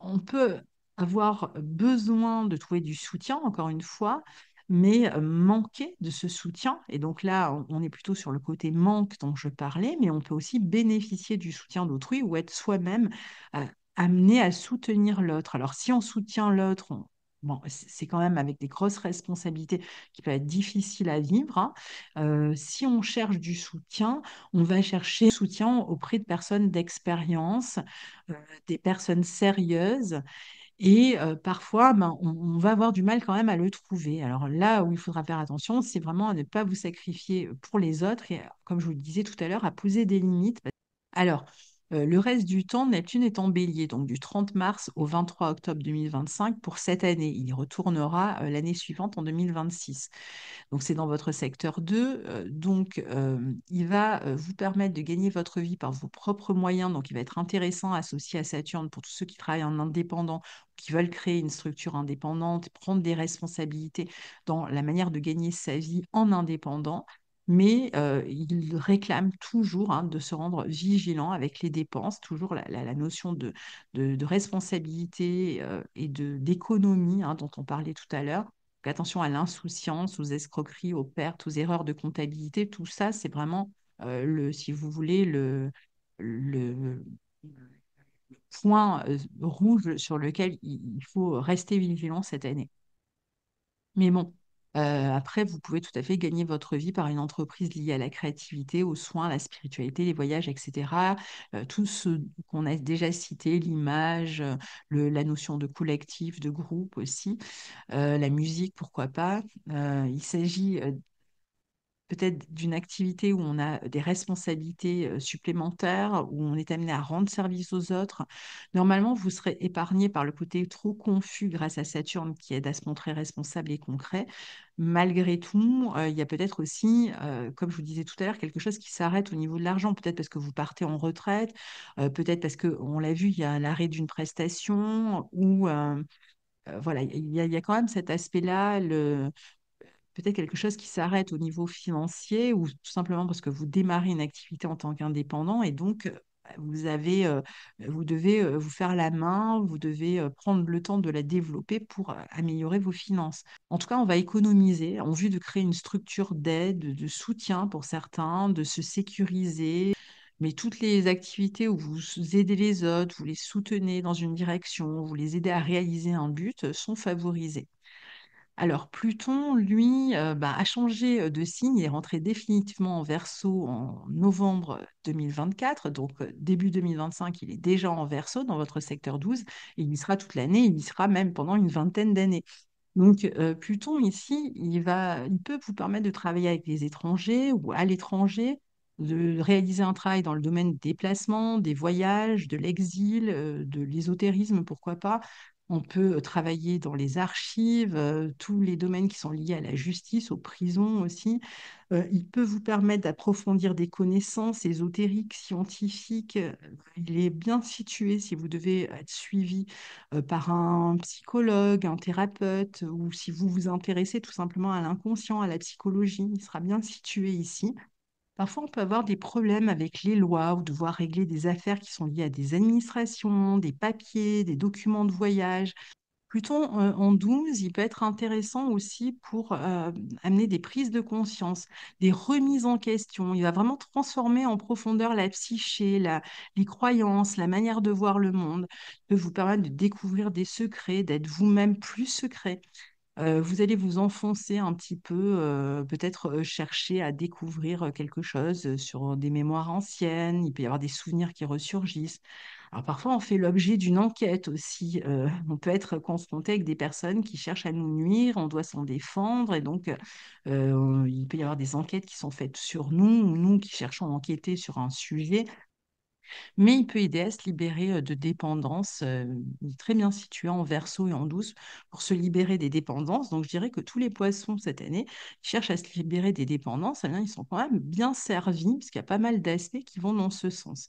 on peut avoir besoin de trouver du soutien, encore une fois, mais manquer de ce soutien. Et donc là, on est plutôt sur le côté manque dont je parlais, mais on peut aussi bénéficier du soutien d'autrui, ou être soi-même euh, amené à soutenir l'autre. Alors si on soutient l'autre, bon, c'est quand même avec des grosses responsabilités qui peuvent être difficiles à vivre, hein. Si on cherche du soutien, on va chercher du soutien auprès de personnes d'expérience, euh, des personnes sérieuses, et parfois, ben, on va avoir du mal quand même à le trouver. Alors là où il faudra faire attention, c'est vraiment à ne pas vous sacrifier pour les autres et, comme je vous le disais tout à l'heure, à poser des limites. Alors, le reste du temps, Neptune est en bélier, donc du 30 mars au 23 octobre 2025 pour cette année. Il y retournera l'année suivante en 2026. Donc, c'est dans votre secteur 2. Donc, il va vous permettre de gagner votre vie par vos propres moyens. Donc, il va être intéressant associé à Saturne pour tous ceux qui travaillent en indépendant, qui veulent créer une structure indépendante, prendre des responsabilités dans la manière de gagner sa vie en indépendant. Mais il réclame toujours, hein, de se rendre vigilant avec les dépenses, toujours la notion de responsabilité et d'économie, hein, dont on parlait tout à l'heure. Donc, attention à l'insouciance, aux escroqueries, aux pertes, aux erreurs de comptabilité. Tout ça, c'est vraiment, si vous voulez, le point rouge sur lequel il faut rester vigilant cette année. Mais bon, après, vous pouvez tout à fait gagner votre vie par une entreprise liée à la créativité, aux soins, à la spiritualité, les voyages, etc. Tout ce qu'on a déjà cité, l'image, la notion de collectif, de groupe aussi, la musique, pourquoi pas. Il s'agit peut-être d'une activité où on a des responsabilités supplémentaires, où on est amené à rendre service aux autres. Normalement, vous serez épargné par le côté trop confus grâce à Saturne qui aide à se montrer responsable et concret. Malgré tout, il y a peut-être aussi, comme je vous disais tout à l'heure, quelque chose qui s'arrête au niveau de l'argent. Peut-être parce que vous partez en retraite, peut-être parce que, on l'a vu, il y a l'arrêt d'une prestation, ou voilà, il y a quand même cet aspect-là, peut-être quelque chose qui s'arrête au niveau financier, ou tout simplement parce que vous démarrez une activité en tant qu'indépendant, et donc vous devez vous faire la main, vous devez prendre le temps de la développer pour améliorer vos finances. En tout cas, on va économiser en vue de créer une structure d'aide, de soutien pour certains, de se sécuriser. Mais toutes les activités où vous aidez les autres, vous les soutenez dans une direction, vous les aidez à réaliser un but, sont favorisées. Alors, Pluton, lui, a changé de signe. Il est rentré définitivement en Verseau en novembre 2024. Donc, début 2025, il est déjà en Verseau dans votre secteur 12. Et il y sera toute l'année. Il y sera même pendant une vingtaine d'années. Donc, Pluton, ici, il peut vous permettre de travailler avec des étrangers ou à l'étranger, de réaliser un travail dans le domaine des déplacements, des voyages, de l'exil, de l'ésotérisme, pourquoi pas. On peut travailler dans les archives, tous les domaines qui sont liés à la justice, aux prisons aussi. Il peut vous permettre d'approfondir des connaissances ésotériques, scientifiques. Il est bien situé si vous devez être suivi par un psychologue, un thérapeute, ou si vous vous intéressez tout simplement à l'inconscient, à la psychologie, il sera bien situé ici. Parfois, on peut avoir des problèmes avec les lois ou devoir régler des affaires qui sont liées à des administrations, des papiers, des documents de voyage. Pluton en 12, il peut être intéressant aussi pour amener des prises de conscience, des remises en question. Il va vraiment transformer en profondeur la psyché, les croyances, la manière de voir le monde. Il peut vous permettre de découvrir des secrets, d'être vous-même plus secret. Vous allez vous enfoncer un petit peu, peut-être chercher à découvrir quelque chose sur des mémoires anciennes. Il peut y avoir des souvenirs qui ressurgissent. Alors parfois, on fait l'objet d'une enquête aussi. On peut être confronté avec des personnes qui cherchent à nous nuire, on doit s'en défendre, et donc il peut y avoir des enquêtes qui sont faites sur nous, ou nous qui cherchons à enquêter sur un sujet. Mais il peut aider à se libérer de dépendance. Il est très bien situé en Verseau et en Douce pour se libérer des dépendances. Donc, je dirais que tous les poissons cette année qui cherchent à se libérer des dépendances, eh bien, ils sont quand même bien servis, parce qu'il y a pas mal d'aspects qui vont dans ce sens.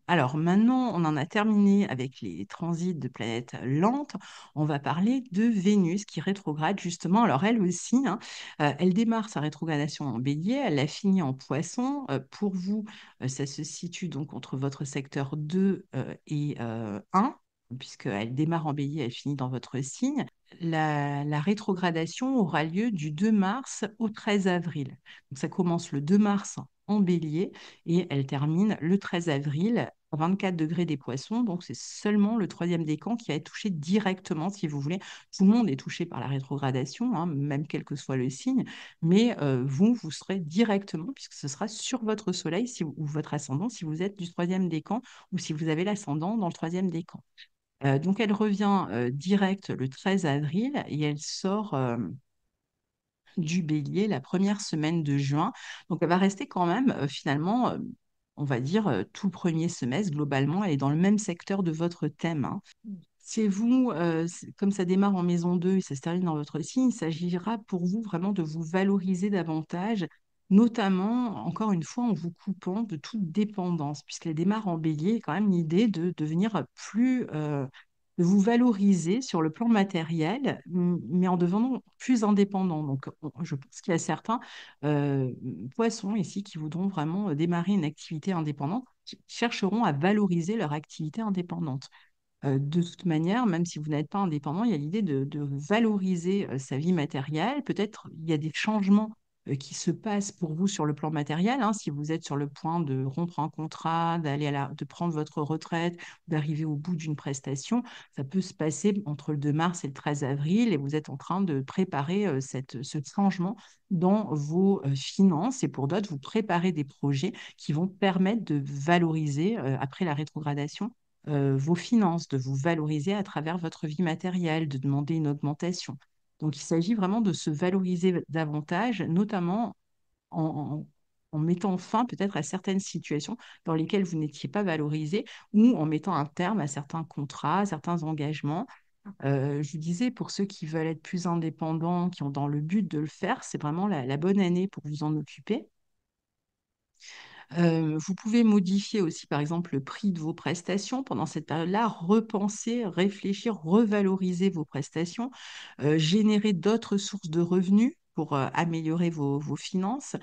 Alors maintenant, on en a terminé avec les transits de planètes lentes. On va parler de Vénus qui rétrograde justement. Alors elle aussi, hein, elle démarre sa rétrogradation en Bélier, elle a fini en Poisson. Pour vous, ça se situe donc entre votre secteur 2 et 1, puisqu'elle démarre en Bélier, elle finit dans votre signe. La rétrogradation aura lieu du 2 mars au 13 avril. Donc ça commence le 2 mars en Bélier et elle termine le 13 avril à 24 degrés des Poissons. Donc, c'est seulement le troisième décan qui va être touché directement, si vous voulez. Tout le monde est touché par la rétrogradation, hein, même quel que soit le signe, mais vous serez directement, puisque ce sera sur votre soleil ou votre ascendant, si vous êtes du troisième décan ou si vous avez l'ascendant dans le troisième décan. Donc, elle revient direct le 13 avril et elle sort du Bélier la première semaine de juin. Donc, elle va rester quand même, finalement, on va dire, tout le premier semestre, globalement, elle est dans le même secteur de votre thème, hein. C'est vous, comme ça démarre en maison 2 et ça se termine dans votre signe, il s'agira pour vous vraiment de vous valoriser davantage, notamment, encore une fois, en vous coupant de toute dépendance, puisqu'elle démarre en bélier, il y a quand même l'idée de devenir plus, de vous valoriser sur le plan matériel, mais en devenant plus indépendant. Donc, je pense qu'il y a certains euh, poissons ici qui voudront vraiment démarrer une activité indépendante, qui chercheront à valoriser leur activité indépendante. De toute manière, même si vous n'êtes pas indépendant, il y a l'idée de valoriser sa vie matérielle. Peut-être il y a des changements qui se passent pour vous sur le plan matériel, hein. Si vous êtes sur le point de rompre un contrat, de prendre votre retraite, d'arriver au bout d'une prestation, ça peut se passer entre le 2 mars et le 13 avril et vous êtes en train de préparer ce changement dans vos finances. Et pour d'autres, vous préparez des projets qui vont permettre de valoriser, après la rétrogradation, vos finances, de vous valoriser à travers votre vie matérielle, de demander une augmentation. Donc, il s'agit vraiment de se valoriser davantage, notamment en, en- en mettant fin peut-être à certaines situations dans lesquelles vous n'étiez pas valorisé ou en mettant un terme à certains contrats, à certains engagements. Je vous disais, pour ceux qui veulent être plus indépendants, qui ont dans le but de le faire, c'est vraiment la bonne année pour vous en occuper. Vous pouvez modifier aussi, par exemple, le prix de vos prestations pendant cette période-là, repenser, réfléchir, revaloriser vos prestations, générer d'autres sources de revenus pour améliorer vos finances,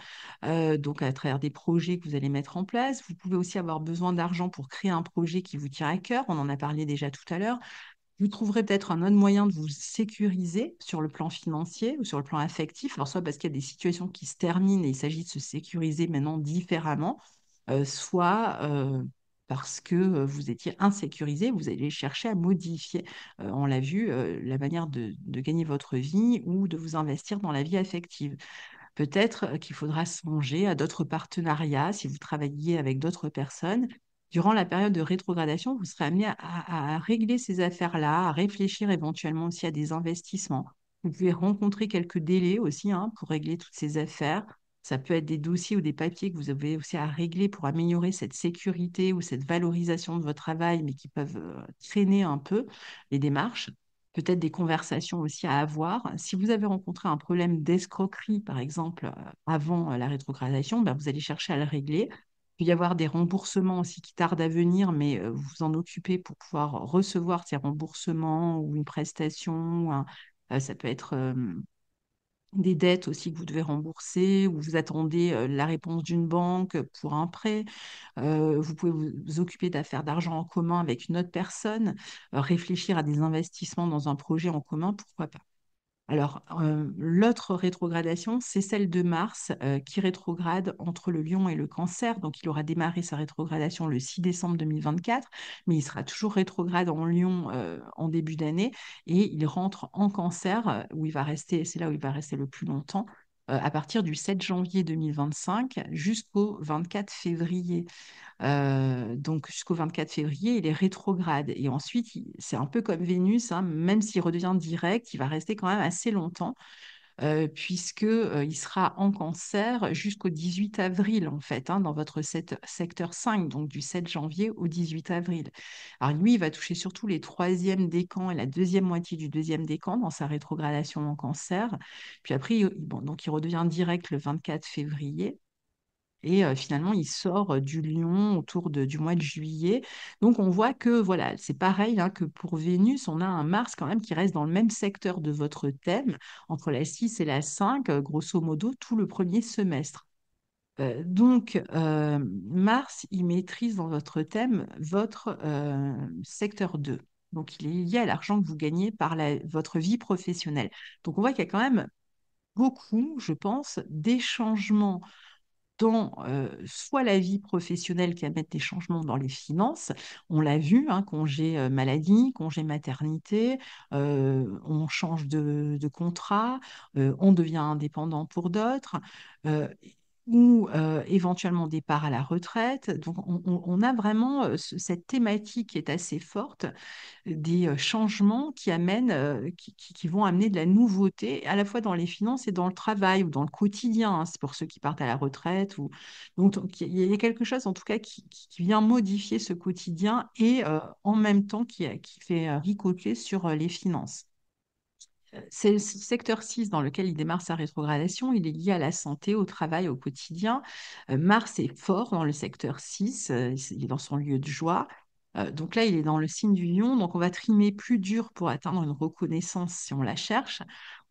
donc à travers des projets que vous allez mettre en place. Vous pouvez aussi avoir besoin d'argent pour créer un projet qui vous tient à cœur. On en a parlé déjà tout à l'heure. Vous trouverez peut-être un autre moyen de vous sécuriser sur le plan financier ou sur le plan affectif. Alors, soit parce qu'il y a des situations qui se terminent et il s'agit de se sécuriser maintenant différemment, soit parce que vous étiez insécurisé, vous allez chercher à modifier, on l'a vu, la manière de gagner votre vie ou de vous investir dans la vie affective. Peut-être qu'il faudra songer à d'autres partenariats si vous travaillez avec d'autres personnes. Durant la période de rétrogradation, vous serez amené à régler ces affaires-là, à réfléchir éventuellement aussi à des investissements. Vous pouvez rencontrer quelques délais aussi hein, pour régler toutes ces affaires. Ça peut être des dossiers ou des papiers que vous avez aussi à régler pour améliorer cette sécurité ou cette valorisation de votre travail, mais qui peuvent traîner un peu les démarches. Peut-être des conversations aussi à avoir. Si vous avez rencontré un problème d'escroquerie, par exemple, avant la rétrogradation, ben, vous allez chercher à le régler. Il peut y avoir des remboursements aussi qui tardent à venir, mais vous vous en occupez pour pouvoir recevoir ces remboursements ou une prestation. Ça peut être des dettes aussi que vous devez rembourser ou vous attendez la réponse d'une banque pour un prêt. Vous pouvez vous occuper d'affaires d'argent en commun avec une autre personne, réfléchir à des investissements dans un projet en commun, pourquoi pas. Alors, l'autre rétrogradation, c'est celle de Mars qui rétrograde entre le Lion et le Cancer. Donc, il aura démarré sa rétrogradation le 6 décembre 2024, mais il sera toujours rétrograde en Lion en début d'année et il rentre en Cancer où il va rester, c'est là où il va rester le plus longtemps. À partir du 7 janvier 2025 jusqu'au 24 février. Donc jusqu'au 24 février, il est rétrograde. Et ensuite, c'est un peu comme Vénus, hein, même s'il redevient direct, il va rester quand même assez longtemps, puisque, il sera en Cancer jusqu'au 18 avril, en fait, hein, dans votre secteur 5, donc du 7 janvier au 18 avril. Alors lui, il va toucher surtout les troisièmes décans et la deuxième moitié du deuxième décan dans sa rétrogradation en Cancer. Puis après, bon, donc il redevient direct le 24 février. Et finalement, il sort du Lion autour du mois de juillet. Donc, on voit que voilà, c'est pareil hein, que pour Vénus, on a un Mars quand même qui reste dans le même secteur de votre thème, entre la 6 et la 5, grosso modo, tout le premier semestre. Donc, Mars, il maîtrise dans votre thème votre secteur 2. Donc, il est lié à l'argent que vous gagnez par votre vie professionnelle. Donc, on voit qu'il y a quand même beaucoup, je pense, des changements dans soit la vie professionnelle qui amène des changements dans les finances. On l'a vu, hein, congé maladie, congé maternité, on change de contrat, on devient indépendant pour d'autres. euh, ou éventuellement départ à la retraite. Donc, on a vraiment cette thématique qui est assez forte des changements qui amènent, qui vont amener de la nouveauté, à la fois dans les finances et dans le travail ou dans le quotidien. Hein. C'est pour ceux qui partent à la retraite. Donc, il y a quelque chose, en tout cas, qui vient modifier ce quotidien et en même temps qui fait ricocher sur les finances. C'est le secteur 6 dans lequel il démarre sa rétrogradation. Il est lié à la santé, au travail, au quotidien. Mars est fort dans le secteur 6. Il est dans son lieu de joie. Donc là, il est dans le signe du lion. Donc, on va trimer plus dur pour atteindre une reconnaissance si on la cherche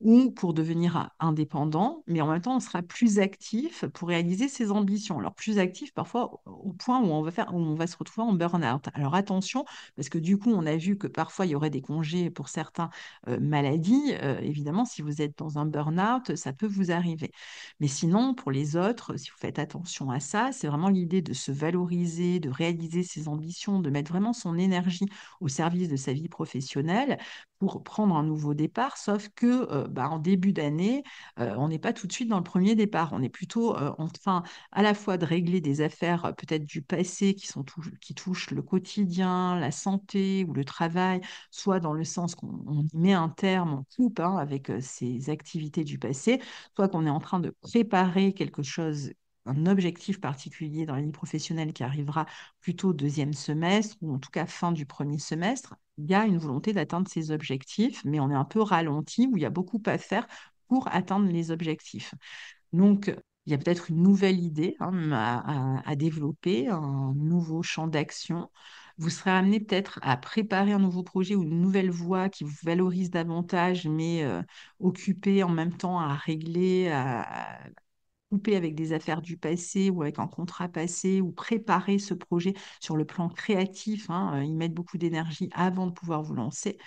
ou pour devenir indépendant. Mais en même temps, on sera plus actif pour réaliser ses ambitions. Alors, plus actif parfois au point où où on va se retrouver en burn-out. Alors, attention, parce que du coup, on a vu que parfois, il y aurait des congés pour certains maladie, évidemment, si vous êtes dans un burn-out, ça peut vous arriver. Mais sinon, pour les autres, si vous faites attention à ça, c'est vraiment l'idée de se valoriser, de réaliser ses ambitions, de mettre vraiment son énergie au service de sa vie professionnelle pour prendre un nouveau départ, sauf que bah, en début d'année, on n'est pas tout de suite dans le premier départ. On est plutôt en train à la fois de régler des affaires peut-être du passé qui touchent le quotidien, la santé ou le travail, soit dans le sens qu'on y met un terme, on coupe hein, avec ces activités du passé, soit qu'on est en train de préparer quelque chose, un objectif particulier dans la vie professionnelle qui arrivera plutôt au deuxième semestre, ou en tout cas fin du premier semestre. Il y a une volonté d'atteindre ces objectifs, mais on est un peu ralenti, où il y a beaucoup à faire pour atteindre les objectifs. Donc, il y a peut-être une nouvelle idée hein, à développer, un nouveau champ d'action. Vous serez amené peut-être à préparer un nouveau projet ou une nouvelle voie qui vous valorise davantage, mais occupé en même temps à régler, couper avec des affaires du passé ou avec un contrat passé ou préparer ce projet sur le plan créatif, hein, y mettre beaucoup d'énergie avant de pouvoir vous lancer.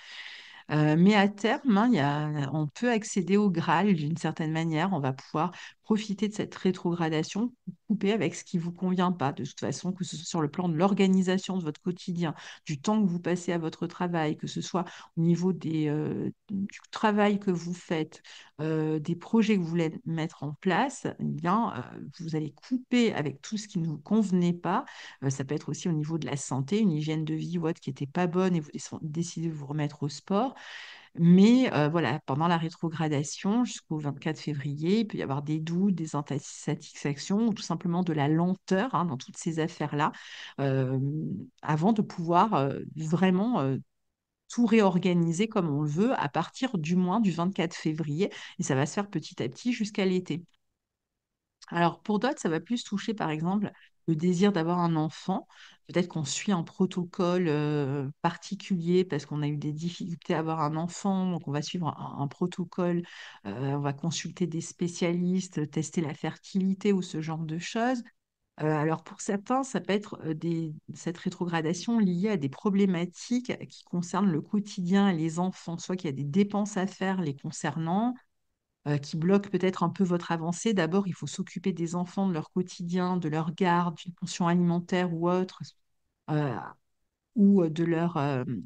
Mais à terme, hein, on peut accéder au Graal d'une certaine manière. On va pouvoir profiter de cette rétrogradation, couper avec ce qui ne vous convient pas. De toute façon, que ce soit sur le plan de l'organisation de votre quotidien, du temps que vous passez à votre travail, que ce soit au niveau du travail que vous faites, des projets que vous voulez mettre en place, eh bien, vous allez couper avec tout ce qui ne vous convenait pas. Ça peut être aussi au niveau de la santé, une hygiène de vie ou autre qui n'était pas bonne et vous décidez de vous remettre au sport. Mais voilà, pendant la rétrogradation jusqu'au 24 février, il peut y avoir des doutes, des insatisfactions ou tout simplement de la lenteur, hein, dans toutes ces affaires-là, euh, avant de pouvoir vraiment tout réorganiser comme on le veut à partir du moins du 24 février. Et ça va se faire petit à petit jusqu'à l'été. Alors, pour d'autres, ça va plus toucher, par exemple, le désir d'avoir un enfant. Peut-être qu'on suit un protocole particulier parce qu'on a eu des difficultés à avoir un enfant, donc on va suivre un protocole, on va consulter des spécialistes, tester la fertilité ou ce genre de choses. Alors, pour certains, ça peut être cette rétrogradation liée à des problématiques qui concernent le quotidien et les enfants, soit qu'il y a des dépenses à faire les concernant, qui bloquent peut-être un peu votre avancée. D'abord, il faut s'occuper des enfants, de leur quotidien, de leur garde, d'une pension alimentaire ou autre, euh, ou de leur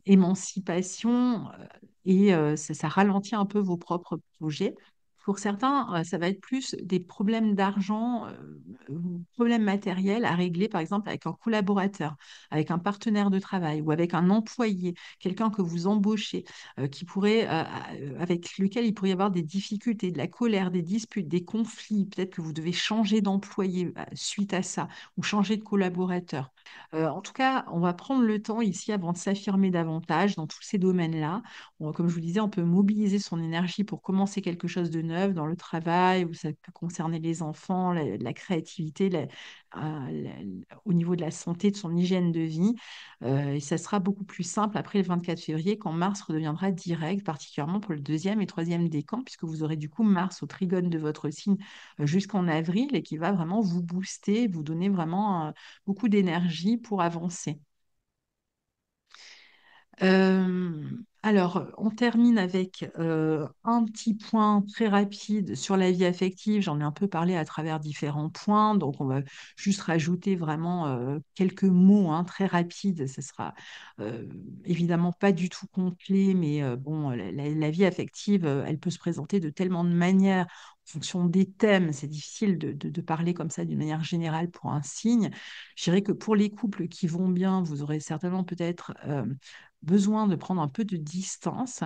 émancipation, et ça ralentit un peu vos propres projets. Pour certains, ça va être plus des problèmes d'argent, ou problèmes matériels à régler, par exemple, avec un collaborateur, avec un partenaire de travail ou avec un employé, quelqu'un que vous embauchez, avec lequel il pourrait y avoir des difficultés, de la colère, des disputes, des conflits. Peut-être que vous devez changer d'employé suite à ça ou changer de collaborateur. En tout cas, on va prendre le temps ici avant de s'affirmer davantage dans tous ces domaines-là. Comme je vous disais, on peut mobiliser son énergie pour commencer quelque chose de neuf dans le travail, ou ça peut concerner les enfants, la créativité, au niveau de la santé, de son hygiène de vie. Et ça sera beaucoup plus simple après le 24 février, quand Mars redeviendra direct, particulièrement pour le deuxième et troisième décan, puisque vous aurez du coup Mars au trigone de votre signe jusqu'en avril et qui va vraiment vous booster, vous donner vraiment beaucoup d'énergie pour avancer. Alors, on termine avec un petit point très rapide sur la vie affective. J'en ai un peu parlé à travers différents points, donc on va juste rajouter vraiment quelques mots, hein, très rapides. Ce sera euh, évidemment pas du tout complet, mais bon, la vie affective, elle peut se présenter de tellement de manières en fonction des thèmes. C'est difficile de parler comme ça d'une manière générale pour un signe. Je dirais que pour les couples qui vont bien, vous aurez certainement peut-être besoin de prendre un peu de distance.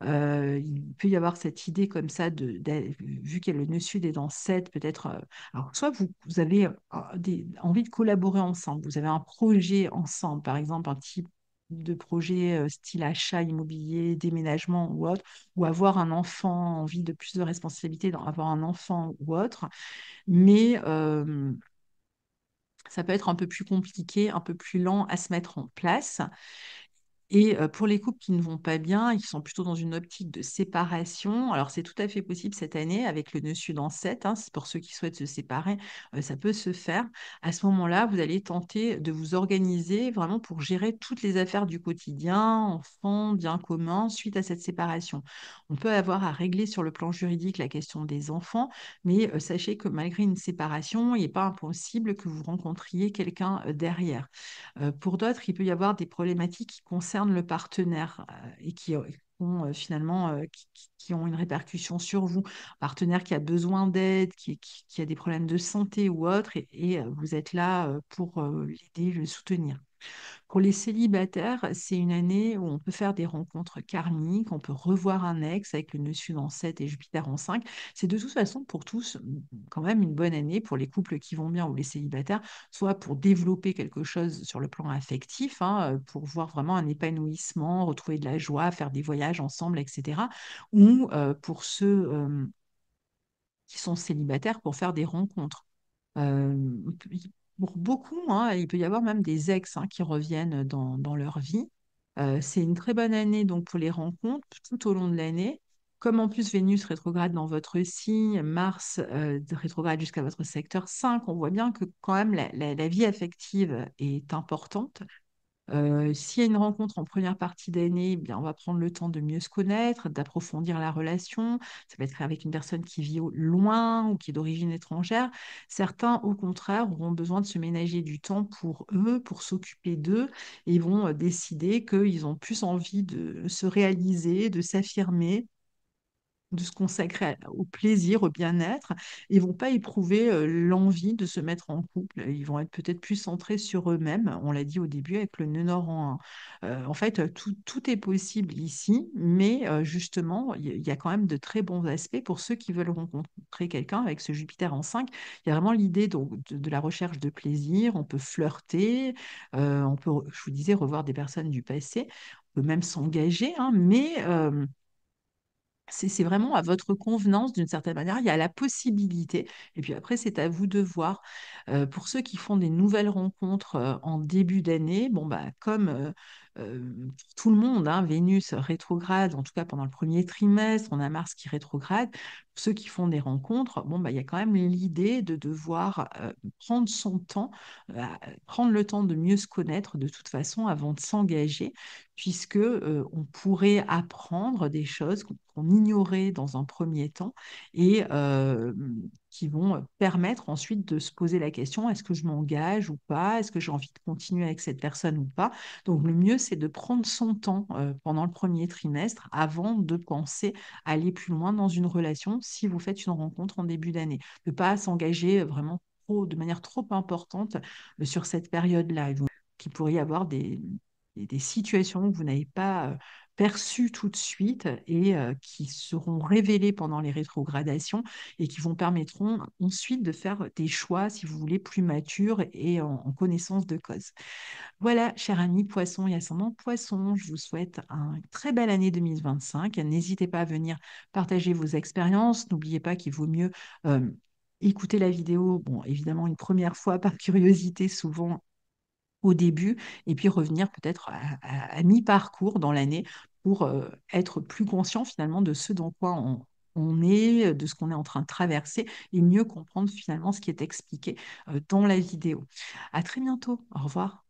Il peut y avoir cette idée comme ça, vu qu'il y a le nœud sud et dans 7, peut-être. Alors, soit vous avez envie de collaborer ensemble, vous avez un projet ensemble, par exemple un type de projet style achat immobilier, déménagement ou autre, ou avoir un enfant, envie de plus de responsabilité, avoir un enfant ou autre. Mais ça peut être un peu plus compliqué, un peu plus lent à se mettre en place. Et pour les couples qui ne vont pas bien et qui sont plutôt dans une optique de séparation, alors c'est tout à fait possible cette année avec le nœud sud en 7, hein, c'est pour ceux qui souhaitent se séparer, ça peut se faire. À ce moment-là, vous allez tenter de vous organiser vraiment pour gérer toutes les affaires du quotidien, enfants, biens communs, suite à cette séparation. On peut avoir à régler sur le plan juridique la question des enfants, mais sachez que malgré une séparation, il n'est pas impossible que vous rencontriez quelqu'un derrière. Pour d'autres, il peut y avoir des problématiques qui concernent le partenaire et qui ont finalement qui ont une répercussion sur vous. Un partenaire qui a besoin d'aide, qui a des problèmes de santé ou autre, et vous êtes là pour l'aider, le soutenir. Pour les célibataires, c'est une année où on peut faire des rencontres karmiques, on peut revoir un ex avec le nœud sud en 7 et Jupiter en 5. C'est de toute façon pour tous quand même une bonne année pour les couples qui vont bien ou les célibataires, soit pour développer quelque chose sur le plan affectif, hein, pour voir vraiment un épanouissement, retrouver de la joie, faire des voyages ensemble, etc. Ou pour ceux qui sont célibataires pour faire des rencontres. Euh, pour beaucoup, hein, il peut y avoir même des ex, hein, qui reviennent dans leur vie. C'est une très bonne année donc pour les rencontres tout au long de l'année. Comme en plus Vénus rétrograde dans votre signe, Mars rétrograde jusqu'à votre secteur 5, on voit bien que quand même la vie affective est importante. S'il y a une rencontre en première partie d'année, eh bien, on va prendre le temps de mieux se connaître, d'approfondir la relation. Ça peut être avec une personne qui vit loin ou qui est d'origine étrangère. Certains, au contraire, auront besoin de se ménager du temps pour eux, pour s'occuper d'eux, et ils vont décider qu'ils ont plus envie de se réaliser, de s'affirmer, de se consacrer au plaisir, au bien-être. Ils vont pas éprouver l'envie de se mettre en couple. Ils vont être peut-être plus centrés sur eux-mêmes. On l'a dit au début avec le nœud nord en 1. En fait, tout est possible ici, mais justement, il y a quand même de très bons aspects pour ceux qui veulent rencontrer quelqu'un avec ce Jupiter en 5. Il y a vraiment l'idée donc, de la recherche de plaisir. On peut flirter, on peut, je vous disais, revoir des personnes du passé. On peut même s'engager, hein, mais c'est vraiment à votre convenance d'une certaine manière. Il y a la possibilité. Et puis après, c'est à vous de voir. Pour ceux qui font des nouvelles rencontres en début d'année, bon, bah, comme pour tout le monde, hein, Vénus rétrograde, en tout cas pendant le premier trimestre, on a Mars qui rétrograde. Pour ceux qui font des rencontres, bon, bah, il y a quand même l'idée de devoir prendre son temps, prendre le temps de mieux se connaître de toute façon avant de s'engager puisque on pourrait apprendre des choses qu'on ignorait dans un premier temps et qui vont permettre ensuite de se poser la question, est-ce que je m'engage ou pas? Est-ce que j'ai envie de continuer avec cette personne ou pas? Donc le mieux, c'est de prendre son temps pendant le premier trimestre avant de penser à aller plus loin dans une relation si vous faites une rencontre en début d'année. De ne pas s'engager vraiment de manière trop importante sur cette période-là. Qu'il pourrait y avoir des situations que vous n'avez pas perçues tout de suite et qui seront révélées pendant les rétrogradations et qui vous permettront ensuite de faire des choix, si vous voulez, plus matures et en connaissance de cause. Voilà, cher ami Poisson et ascendant Poisson, je vous souhaite une très belle année 2025. N'hésitez pas à venir partager vos expériences. N'oubliez pas qu'il vaut mieux écouter la vidéo, bon, évidemment une première fois par curiosité souvent au début, et puis revenir peut-être à mi-parcours dans l'année pour être plus conscient finalement de ce dans quoi on est, de ce qu'on est en train de traverser, et mieux comprendre finalement ce qui est expliqué dans la vidéo. À très bientôt. Au revoir.